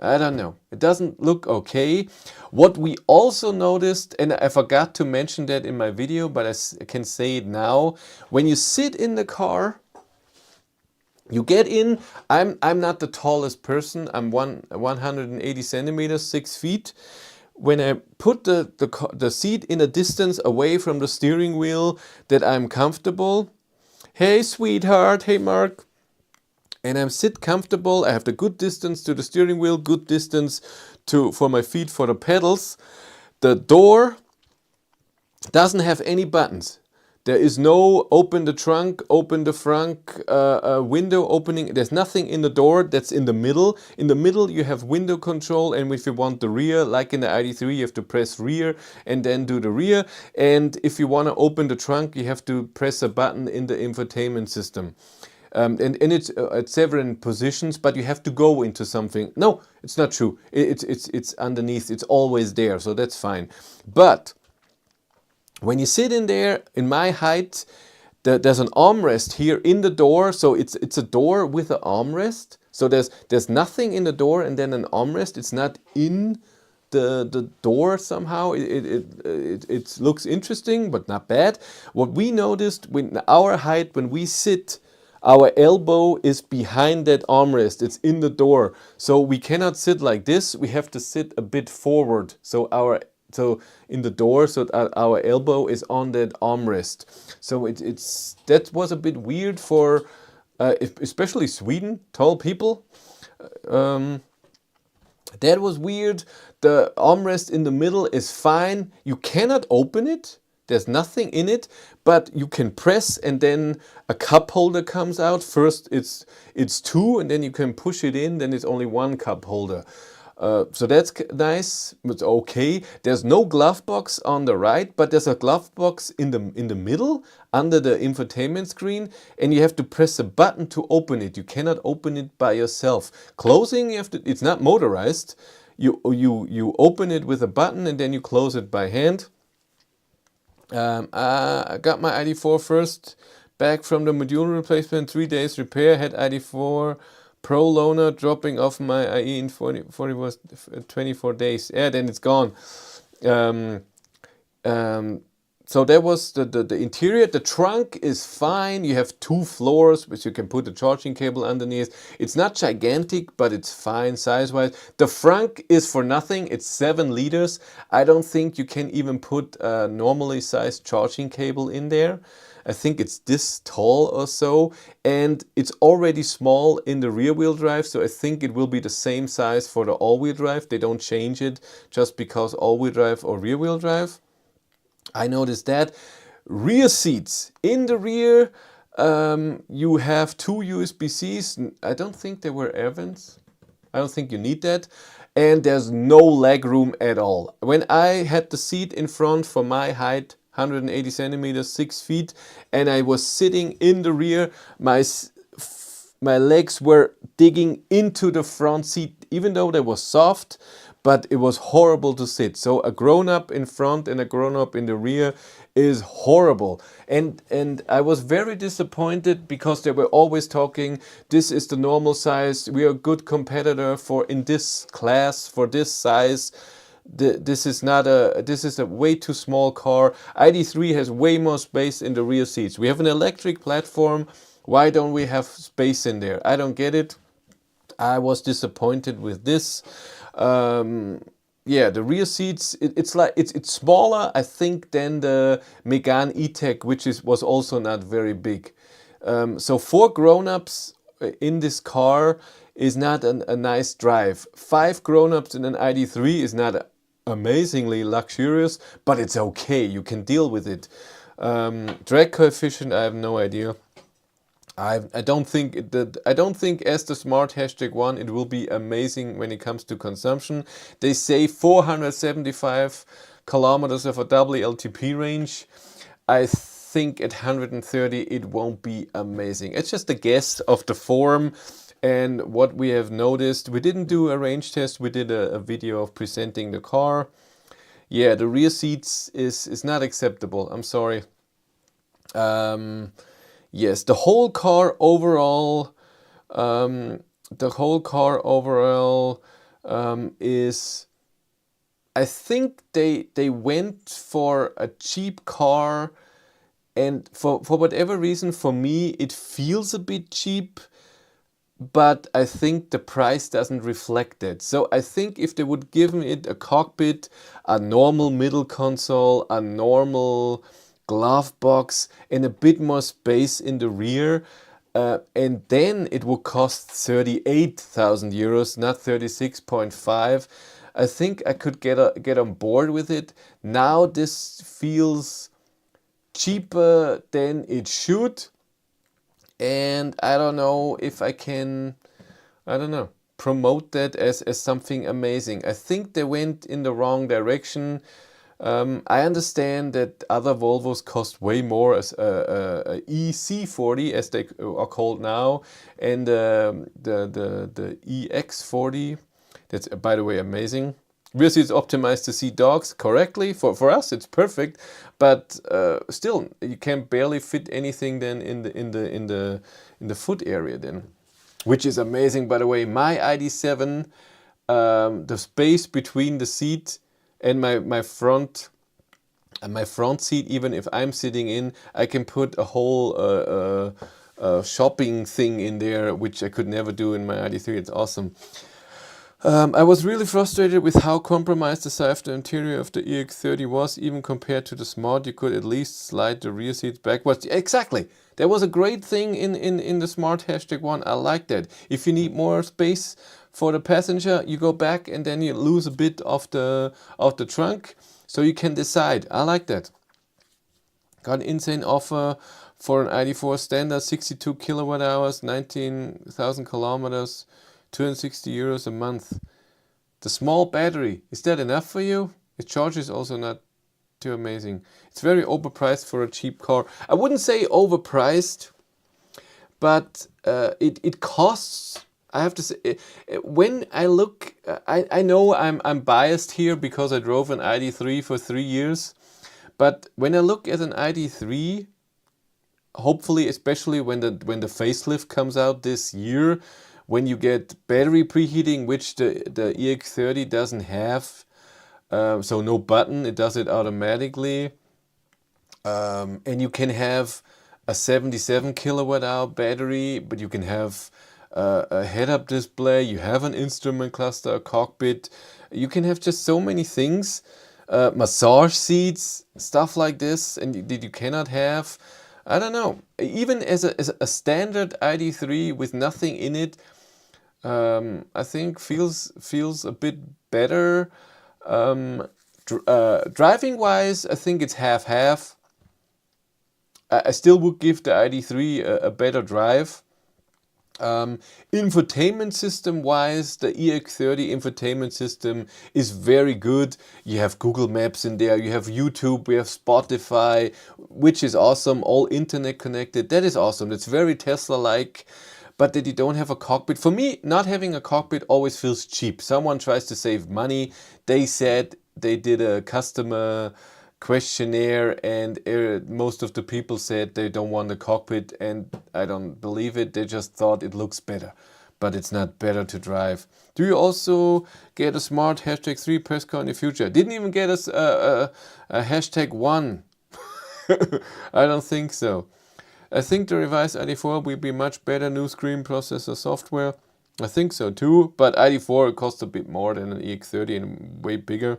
I don't know. It doesn't look okay. What we also noticed, and I forgot to mention that in my video, but I can say it now. When you sit in the car, you get in. I'm not the tallest person. I'm 180 centimeters, 6 feet. When I put the seat in a distance away from the steering wheel that I'm comfortable. Hey, sweetheart. Hey, Mark. And I'm sit comfortable. I have the good distance to the steering wheel, good distance for my feet for the pedals. The door doesn't have any buttons. There is no open the trunk, open the front window opening. There's nothing in the door. That's in the middle. In the middle you have window control, and if you want the rear, like in the ID.3, you have to press rear and then do the rear. And if you want to open the trunk, you have to press a button in the infotainment system. And it's at several positions, but you have to go into something. No, it's not true. It's underneath. It's always there, so that's fine. But when you sit in there, in my height, there's an armrest here in the door. So it's a door with an armrest. So there's nothing in the door and then an armrest. It's not in the door somehow. It looks interesting, but not bad. What we noticed when our height, when we sit, our elbow is behind that armrest. It's in the door. So we cannot sit like this. We have to sit a bit forward. So in the door, so our elbow is on that armrest. So that was a bit weird for especially Sweden, tall people. That was weird. The armrest in the middle is fine. You cannot open it. There's nothing in it, but you can press and then a cup holder comes out. First it's 2 and then you can push it in, then it's only 1 cup holder. So that's nice, it's okay. There's no glove box on the right, but there's a glove box in the middle under the infotainment screen, and you have to press a button to open it. You cannot open it by yourself. Closing, it's not motorized. You open it with a button and then you close it by hand. I got my ID.4 first back from the module replacement, 3 days repair, had ID4 Pro loaner dropping off my IE in 24 days. Yeah, then it's gone. So that was the interior. The trunk is fine. You have 2 floors, which you can put a charging cable underneath. It's not gigantic, but it's fine size-wise. The front is for nothing. It's 7 liters. I don't think you can even put a normally sized charging cable in there. I think it's this tall or so, and it's already small in the rear wheel drive, so I think it will be the same size for the all-wheel drive. They don't change it just because all-wheel drive or rear wheel drive. I noticed that. Rear seats. In the rear, you have 2 USB-Cs. I don't think they were air vents. I don't think you need that. And there's no leg room at all. When I had the seat in front for my height, 180 centimeters, 6 feet, and I was sitting in the rear, my legs were digging into the front seat, even though they were soft, but it was horrible to sit. So a grown-up in front and a grown-up in the rear is horrible. And I was very disappointed because they were always talking, this is the normal size, we are a good competitor for in this class, for this size. This is a way too small car. ID3 has way more space in the rear seats. We have an electric platform. Why don't we have space in there? I don't get it. I was disappointed with this. Yeah, the rear seats, it's smaller, I think, than the Megane E-Tech, which was also not very big. So 4 grown-ups in this car is not a nice drive. 5 grown-ups in an ID3 is not amazingly luxurious, but it's okay. You can deal with it. Drag coefficient, I have no idea. I don't think as the Smart #1 it will be amazing when it comes to consumption. They say 475 kilometers of a WLTP range. I think at 130 it won't be amazing. It's just a guess of the forum and what we have noticed. We didn't do a range test. We did a video of presenting the car. Yeah, the rear seats is not acceptable. I'm sorry. Yes, the whole car overall, is, I think they went for a cheap car, and for whatever reason, for me it feels a bit cheap, but I think the price doesn't reflect it. So I think if they would give it a cockpit, a normal middle console, a normal glove box, and a bit more space in the rear, and then it would cost 38,000 euros, not 36.5. I think I could get on board with it. Now this feels cheaper than it should, and I don't know if I can, promote that as something amazing. I think they went in the wrong direction. I understand that other Volvos cost way more, as a EC40 as they are called now, and the EX40. That's, by the way, amazing. Rear seats optimized to see dogs correctly. For us, it's perfect, but still, you can barely fit anything then in the foot area then, which is amazing. By the way, my ID7, the space between the seat and my front seat, even if I'm sitting in, I can put a whole shopping thing in there, which I could never do in my ID3. It's awesome. I was really frustrated with how compromised the side of the interior of the EX30 was, even compared to the Smart. You could at least slide the rear seats backwards. Exactly. That was a great thing in the Smart #1. I like that. If you need more space for the passenger, you go back and then you lose a bit of the trunk, so you can decide. I like that. Got an insane offer for an ID4 standard, 62 kilowatt hours, 19,000 kilometers, 260 euros a month. The small battery, is that enough for you? It charges also not too amazing. It's very overpriced for a cheap car. I wouldn't say overpriced, but it costs. I have to say, when I look, I know I'm biased here because I drove an ID3 for 3 years, but when I look at an ID3, hopefully, especially when the facelift comes out this year, when you get battery preheating, which the EX30 doesn't have, so no button, it does it automatically, and you can have a 77 kilowatt hour battery, but you can have a head-up display, you have an instrument cluster, a cockpit, you can have just so many things, massage seats, stuff like this, and that you cannot have. I don't know, even as a standard ID3 with nothing in it, I think feels a bit better. Driving wise, I think it's half-half. I still would give the ID3 a better drive. Infotainment system wise, the EX30 infotainment system is very good. You have Google Maps in there, you have YouTube, we have Spotify, which is awesome, all internet connected. That is awesome. That's very Tesla-like. But that you don't have a cockpit. For me, not having a cockpit always feels cheap. Someone tries to save money. They said they did a customer questionnaire and most of the people said they don't want a cockpit, and I don't believe it. They just thought it looks better, but it's not better to drive. Do you also get a smart #3 press car in the future? Didn't even get us a #1. I don't think so. I think the revised ID4 will be much better, new screen processor software. I think so too, but ID4 costs a bit more than an EX30 and way bigger.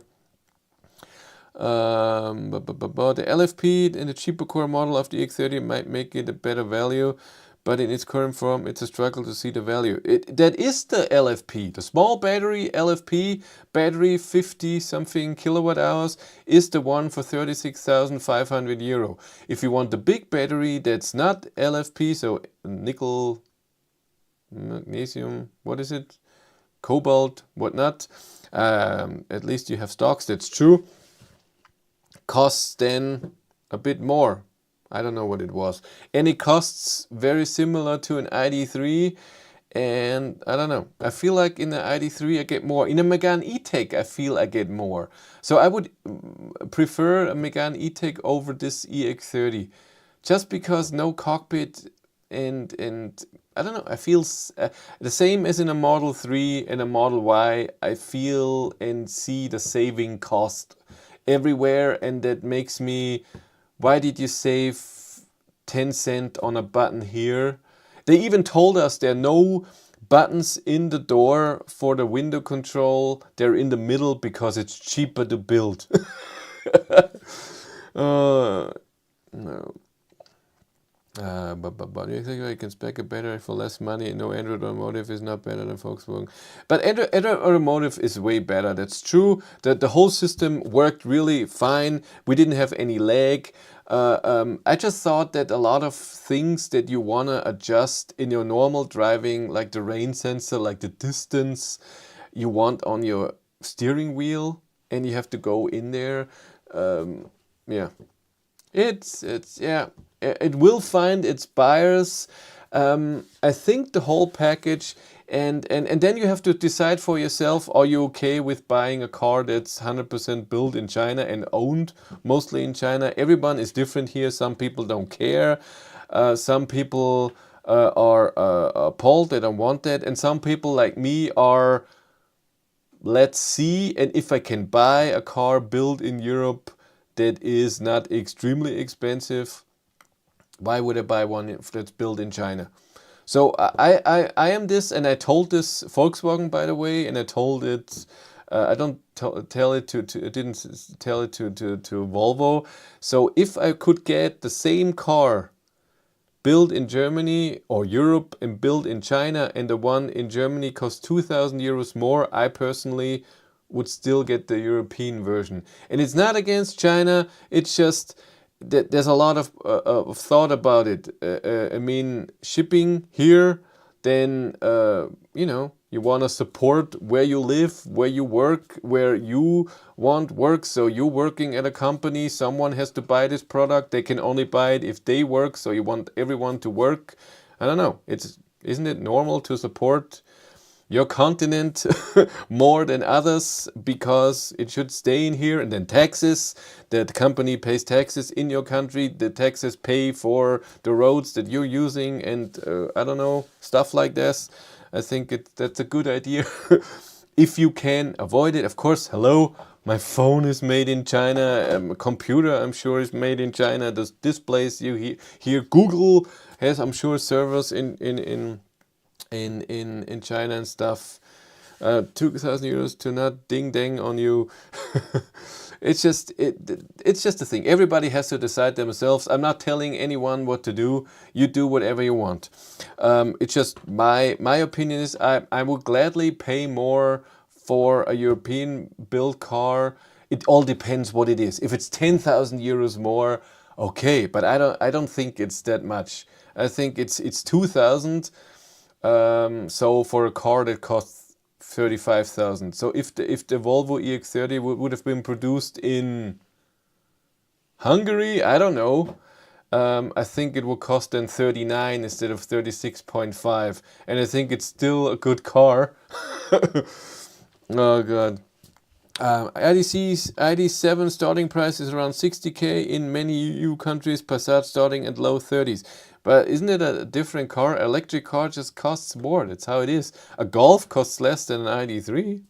The LFP in the cheaper core model of the EX30 might make it a better value, but in its current form, it's a struggle to see the value. That is the LFP, the small battery LFP battery, 50 something kilowatt hours, is the one for 36,500 euro. If you want the big battery that's not LFP, so nickel, magnesium, what is it? Cobalt, whatnot. At least you have stocks, that's true. Costs then a bit more. I don't know what it was. And it costs very similar to an ID3. And I don't know. I feel like in the ID3 I get more. In a Megane E-Tech I feel I get more. So I would prefer a Megane E-Tech over this EX30. Just because no cockpit and I don't know. I feel the same as in a Model 3 and a Model Y. I feel and see the saving cost everywhere, and that makes me, why did you save 10 cents on a button here? They even told us there are no buttons in the door for the window control. They're in the middle because it's cheaper to build. No. But you think I can spec a battery for less money? No, Android Automotive is not better than Volkswagen. But Android Automotive is way better. That's true. The whole system worked really fine. We didn't have any lag. I just thought that a lot of things that you want to adjust in your normal driving, like the rain sensor, like the distance you want on your steering wheel, and you have to go in there. Yeah. It will find its buyers. I think the whole package, and then you have to decide for yourself, are you okay with buying a car that's 100% built in China and owned mostly in China? Everyone is different here. Some people don't care. Some people are appalled, they don't want that. And some people like me are, let's see, and if I can buy a car built in Europe that is not extremely expensive, why would I buy one that's built in China? So I am this, and I told this Volkswagen, by the way, and I told it, I don't tell it to didn't tell it to Volvo. So if I could get the same car built in Germany or Europe and built in China, and the one in Germany costs 2,000 euros more, I personally would still get the European version. And it's not against China, it's just that there's a lot of thought about it. I mean, shipping here, then, you know, you want to support where you live, where you work, where you want work. So you're working at a company, someone has to buy this product, they can only buy it if they work, so you want everyone to work. I don't know, isn't it normal to support your continent more than others because it should stay in here, and then taxes, that company pays taxes in your country, the taxes pay for the roads that you're using, and I don't know, stuff like this. I think that's a good idea. If you can avoid it, of course. Hello, my phone is made in China, a computer I'm sure is made in China, the displays you hear, Google has, I'm sure, servers in China and stuff. 2,000 euros to not ding dang on you. It's just a thing. Everybody has to decide themselves. I'm not telling anyone what to do. You do whatever you want. It's just my opinion is I would gladly pay more for a European built car. It all depends what it is. If it's 10,000 euros more, okay, but I don't think it's that much. I think it's 2,000. So for a car that costs 35,000. So if the Volvo EX30 would have been produced in Hungary, I don't know. I think it would cost then 39 instead of 36.5, and I think it's still a good car. Oh god. ID7 starting price is around 60k in many EU countries, Passat starting at low 30s. But isn't it a different car? Electric car just costs more. That's how it is. A Golf costs less than an ID3.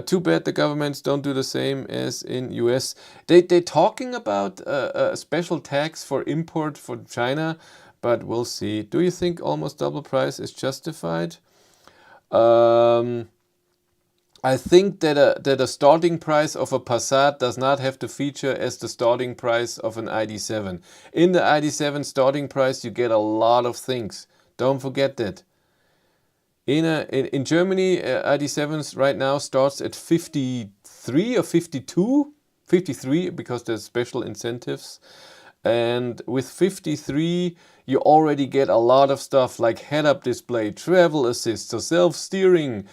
Too bad the governments don't do the same as in US. They're talking about a special tax for import for China, but we'll see. Do you think almost double price is justified? I think that a starting price of a Passat does not have to feature as the starting price of an ID7. In the ID7 starting price, you get a lot of things. Don't forget that. In Germany, ID7s right now starts at 53 or 52? 53 because there's special incentives. And with 53, you already get a lot of stuff like head-up display, travel assist, so self-steering,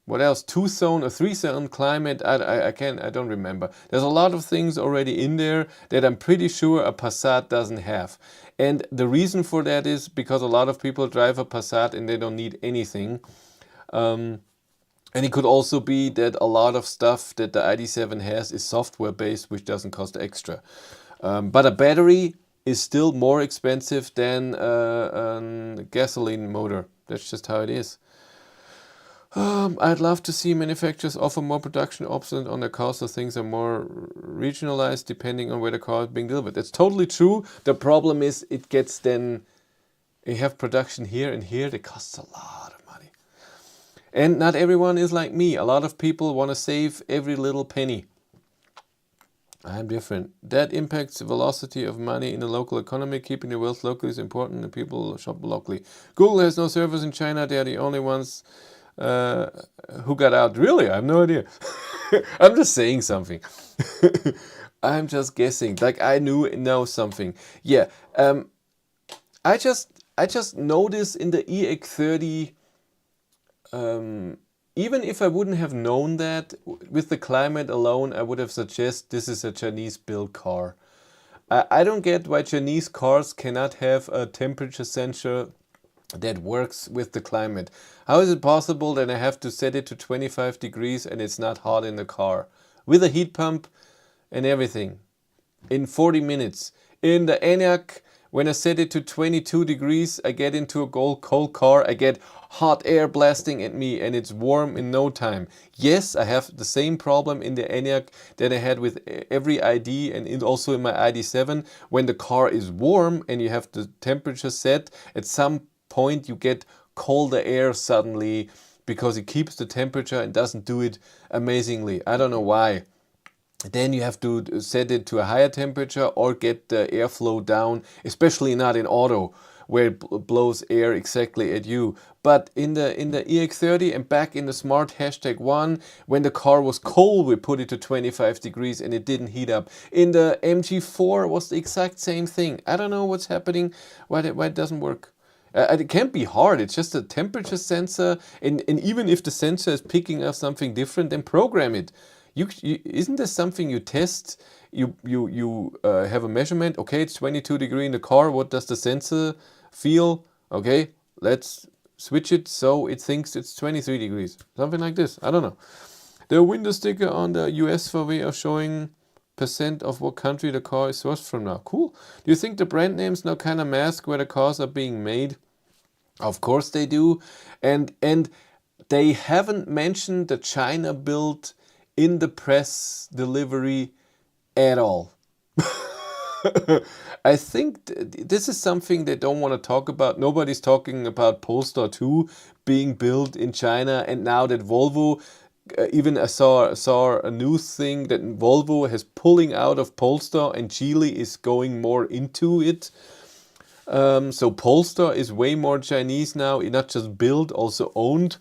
what else? 2-zone or 3-zone climate. I don't remember. There's a lot of things already in there that I'm pretty sure a Passat doesn't have. And the reason for that is because a lot of people drive a Passat and they don't need anything. And it could also be that a lot of stuff that the ID7 has is software based, which doesn't cost extra. But a battery is still more expensive than a gasoline motor. That's just how it is. I'd love to see manufacturers offer more production options on their cars so things are more regionalized depending on where the car is being delivered. That's totally true. The problem is it gets then, you have production here and here that costs a lot of money. And not everyone is like me. A lot of people want to save every little penny. I'm different. That impacts the velocity of money in the local economy. Keeping the wealth locally is important and people shop locally. Google has no servers in China. They are the only ones who got out. Really? I have no idea. I'm just saying something. I'm just guessing. Like I know something. Yeah. I just noticed in the EX30. Even if I wouldn't have known that, with the climate alone, I would have suggested this is a Chinese built car. I don't get why Chinese cars cannot have a temperature sensor that works with the climate. How is it possible that I have to set it to 25 degrees and it's not hot in the car? With a heat pump and everything. In 40 minutes. In the Enyaq, when I set it to 22 degrees, I get into a cold car, I get hot air blasting at me and it's warm in no time. Yes, I have the same problem in the Enyaq that I had with every ID and also in my ID7. When the car is warm and you have the temperature set, at some point you get colder air suddenly because it keeps the temperature and doesn't do it amazingly. I don't know why. Then you have to set it to a higher temperature or get the airflow down, especially not in auto where it blows air exactly at you. But in the EX30 and back in the smart #1, when the car was cold, we put it to 25 degrees and it didn't heat up. In the MG4 was the exact same thing. I don't know what's happening, why it doesn't work. It can't be hard, it's just a temperature sensor, and even if the sensor is picking up something different, then program it. Isn't this something you test? You have a measurement, okay, it's 22 degrees in the car, what does the sensor feel? Okay, let's switch it so it thinks it's 23 degrees. Something like this. I don't know. The window sticker on the US VW are showing % of what country the car is sourced from now. Cool. Do you think the brand names now kind of mask where the cars are being made? Of course they do. And they haven't mentioned the China build in the press delivery at all. I think this is something they don't want to talk about. Nobody's talking about Polestar 2 being built in China, and now that Volvo, even I saw a news thing that Volvo is pulling out of Polestar and Geely is going more into it. So Polestar is way more Chinese now, not just built, also owned.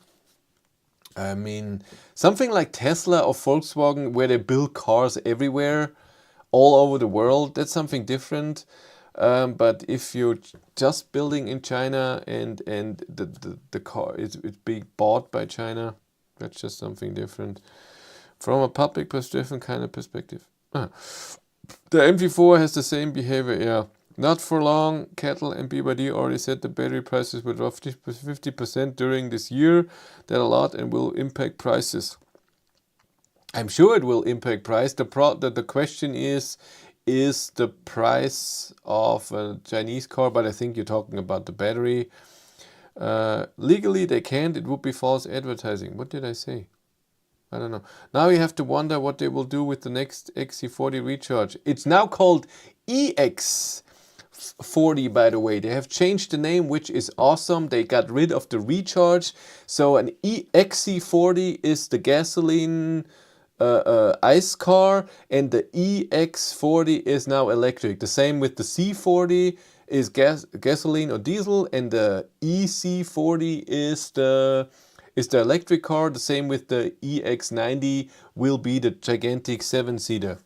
I mean, something like Tesla or Volkswagen, where they build cars everywhere, all over the world, that's something different. But if you're just building in China and the car is being bought by China, that's just something different. From a public perspective, kind of perspective. The MG4 has the same behavior, yeah. Not for long. Cattle and BYD already said the battery prices will drop 50% during this year. That a lot and will impact prices. I'm sure it will impact price. The question is the price of a Chinese car, but I think you're talking about the battery. Legally they can't. It would be false advertising. What did I say? I don't know. Now you have to wonder what they will do with the next XC40 recharge. It's now called EX40, by the way. They have changed the name, which is awesome. They got rid of the recharge. So an XC40 is the gasoline ICE car, and the EX40 is now electric. The same with the C40 is gasoline or diesel, and the EC40 is the electric car. The same with the EX90 will be the gigantic 7-seater.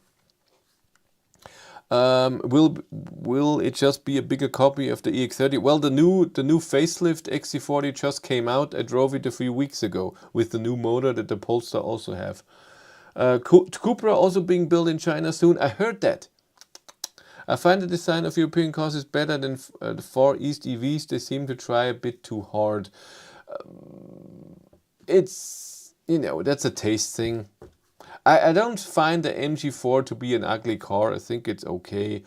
Will it just be a bigger copy of the EX30? Well, the new facelift XC40 just came out. I drove it a few weeks ago with the new motor that the Polestar also have. Cupra also being built in China soon. I heard that. I find the design of European cars is better than the Far East EVs. They seem to try a bit too hard. It's, that's a taste thing. I don't find the MG4 to be an ugly car. I think it's okay.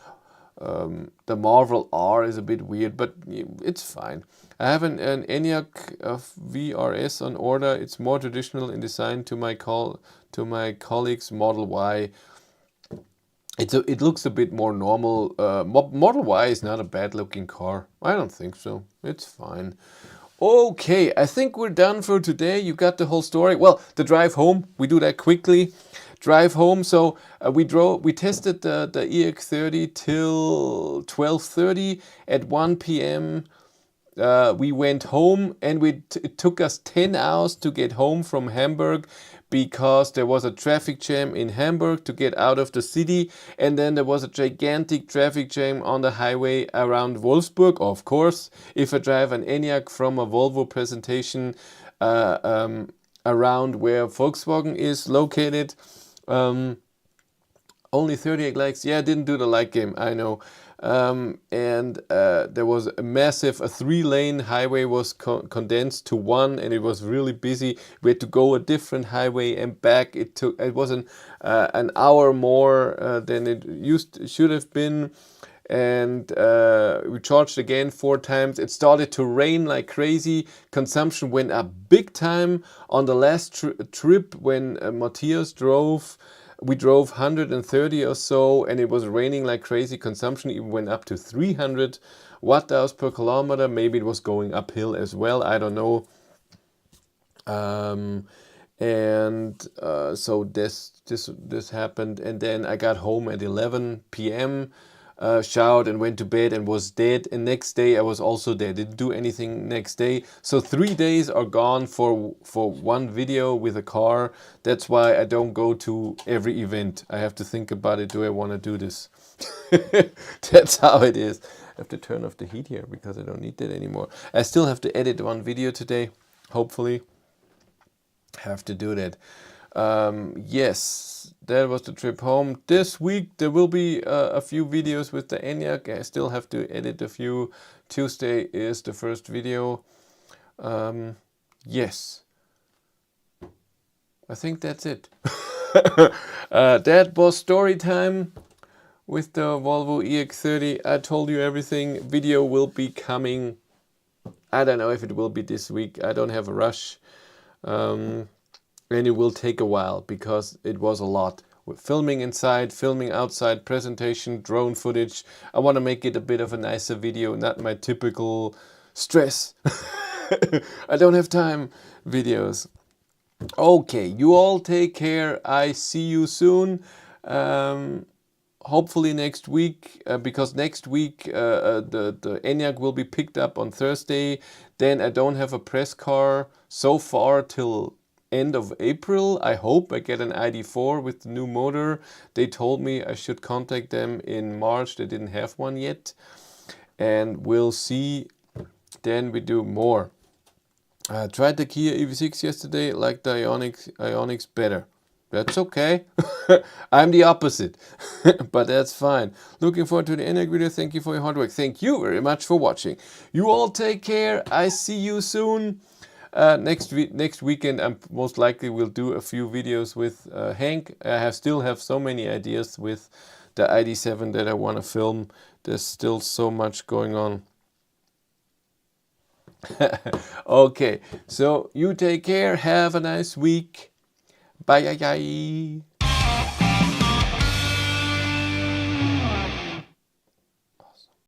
The Marvel R is a bit weird, but it's fine. I have an Enyaq VRS on order. It's more traditional in design to my colleague's Model Y. It looks a bit more normal. Model Y is not a bad looking car. I don't think so. It's fine. Okay, I think we're done for today. You got the whole story. Well, the drive home, we do that quickly. Drive home. So we tested the EX30 till 12:30. At 1 p.m. We went home, and it took us 10 hours to get home from Hamburg, because there was a traffic jam in Hamburg to get out of the city, and then there was a gigantic traffic jam on the highway around Wolfsburg. Of course, if I drive an Enyaq from a Volvo presentation around where Volkswagen is located. Only 38 likes. Yeah, I didn't do the like game, I know. There was a 3-lane highway was condensed to one, and it was really busy. We had to go a different highway and back. It was an hour more than it should have been. And we charged again 4 times. It started to rain like crazy. Consumption went up big time. On the last trip when Matthias drove, we drove 130 or so, and it was raining like crazy. Consumption even went up to 300 watt-hours per kilometer. Maybe it was going uphill as well. I don't know. So this happened, and then I got home at 11 p.m. Showered and went to bed and was dead. And next day I was also dead. Didn't do anything next day. So 3 days are gone for one video with a car. That's why I don't go to every event. I have to think about it. Do I want to do this? That's how it is. I have to turn off the heat here because I don't need that anymore. I still have to edit one video today. Hopefully. Have to do that. Yes, that was the trip home. This week there will be a few videos with the Enyaq. I still have to edit a few. Tuesday is the first video. Yes, I think that's it. That was story time with the Volvo EX30. I told you everything. Video will be coming. I don't know if it will be this week. I don't have a rush. And it will take a while because it was a lot. With filming inside, filming outside, presentation, drone footage. I want to make it a bit of a nicer video, not my typical stress. I don't have time videos. Okay, you all take care. I see you soon. Hopefully next week, because next week the Enyaq will be picked up on Thursday. Then I don't have a press car so far till end of April. I hope I get an ID4 with the new motor. They told me I should contact them in March. They didn't have one yet. And we'll see. Then we do more. I tried the Kia EV6 yesterday, like the Ioniq's better. That's okay. I'm the opposite, but that's fine. Looking forward to the Enyaq video. Thank you for your hard work. Thank you very much for watching. You all take care. I see you soon. Next weekend, I most likely will do a few videos with Hank. I still have so many ideas with the ID7 that I want to film. There's still so much going on. Okay, so you take care. Have a nice week. Bye.